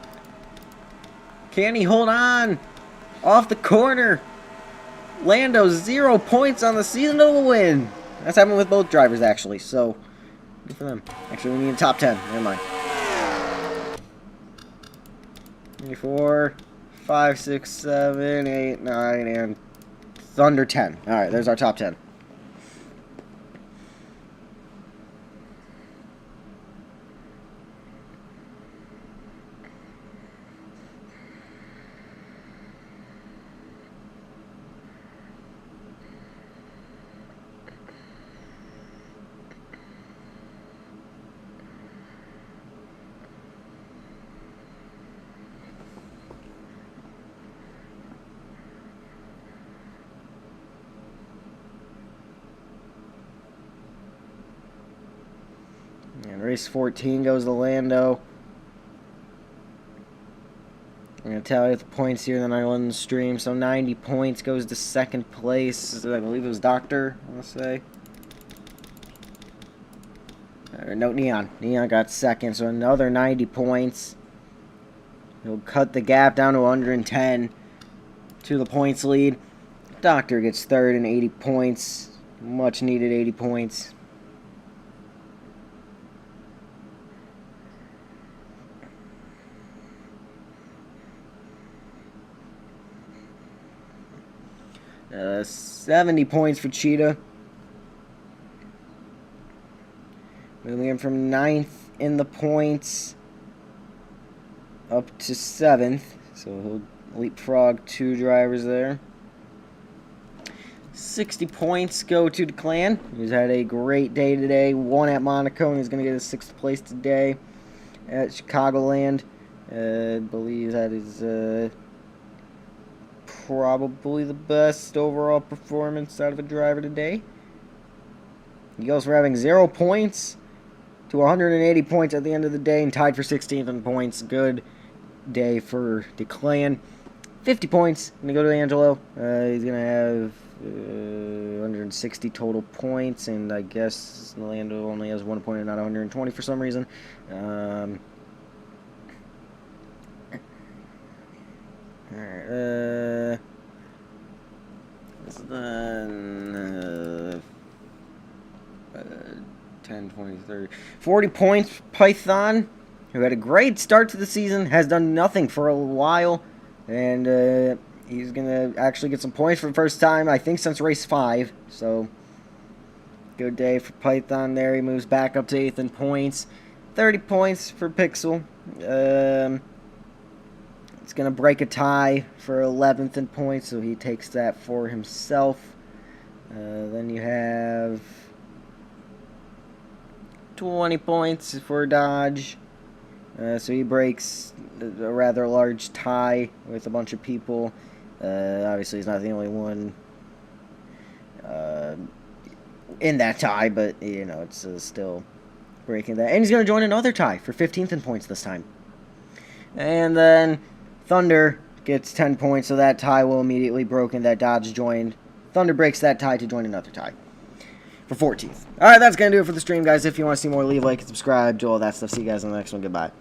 [SPEAKER 1] Can he hold on? Off the corner. Lando 0 points on the season to win. That's happened with both drivers, actually, so good for them. Actually, we need a top 10. Never mind. 4, 5, 6, 7, 8, 9, and under 10. Alright, there's our top 10. And race 14 goes to Lando. I'm going to tell you the points here, then I run the stream. So 90 points goes to second place. I believe it was Doctor, I want to say. No, Neon. Neon got second, so another 90 points. He'll cut the gap down to 110 to the points lead. Doctor gets third and 80 points. Much needed 80 points. 70 points for Cheetah. Moving in from 9th in the points up to 7th. So he'll leapfrog 2 drivers there. 60 points go to the clan. He's had a great day today. Won at Monaco, and he's going to get a 6th place today at Chicagoland. I believe that is probably the best overall performance out of a driver today. He goes for having 0 points to 180 points at the end of the day and tied for 16th in points. Good day for the clan. 50 points. Going to go to Angelo. He's going to have 160 total points, and I guess Lando only has 1 point and not 120 for some reason. Alright, then 10, 20, 30, 40 points. Python, who had a great start to the season, has done nothing for a while, and he's going to actually get some points for the first time, I think, since race 5. So, good day for Python there. He moves back up to 8th in points. 30 points for Pixel. It's going to break a tie for 11th in points, so he takes that for himself. Then you have 20 points for Dodge. So he breaks a rather large tie with a bunch of people. Obviously, he's not the only one in that tie, but, you know, it's still breaking that. And he's going to join another tie for 15th in points this time. And then Thunder gets 10 points, so that tie will immediately broken that Dodge joined. Thunder breaks that tie to join another tie for 14th. Alright, that's going to do it for the stream, guys. If you want to see more, leave a like and subscribe, do all that stuff. See you guys in the next one. Goodbye.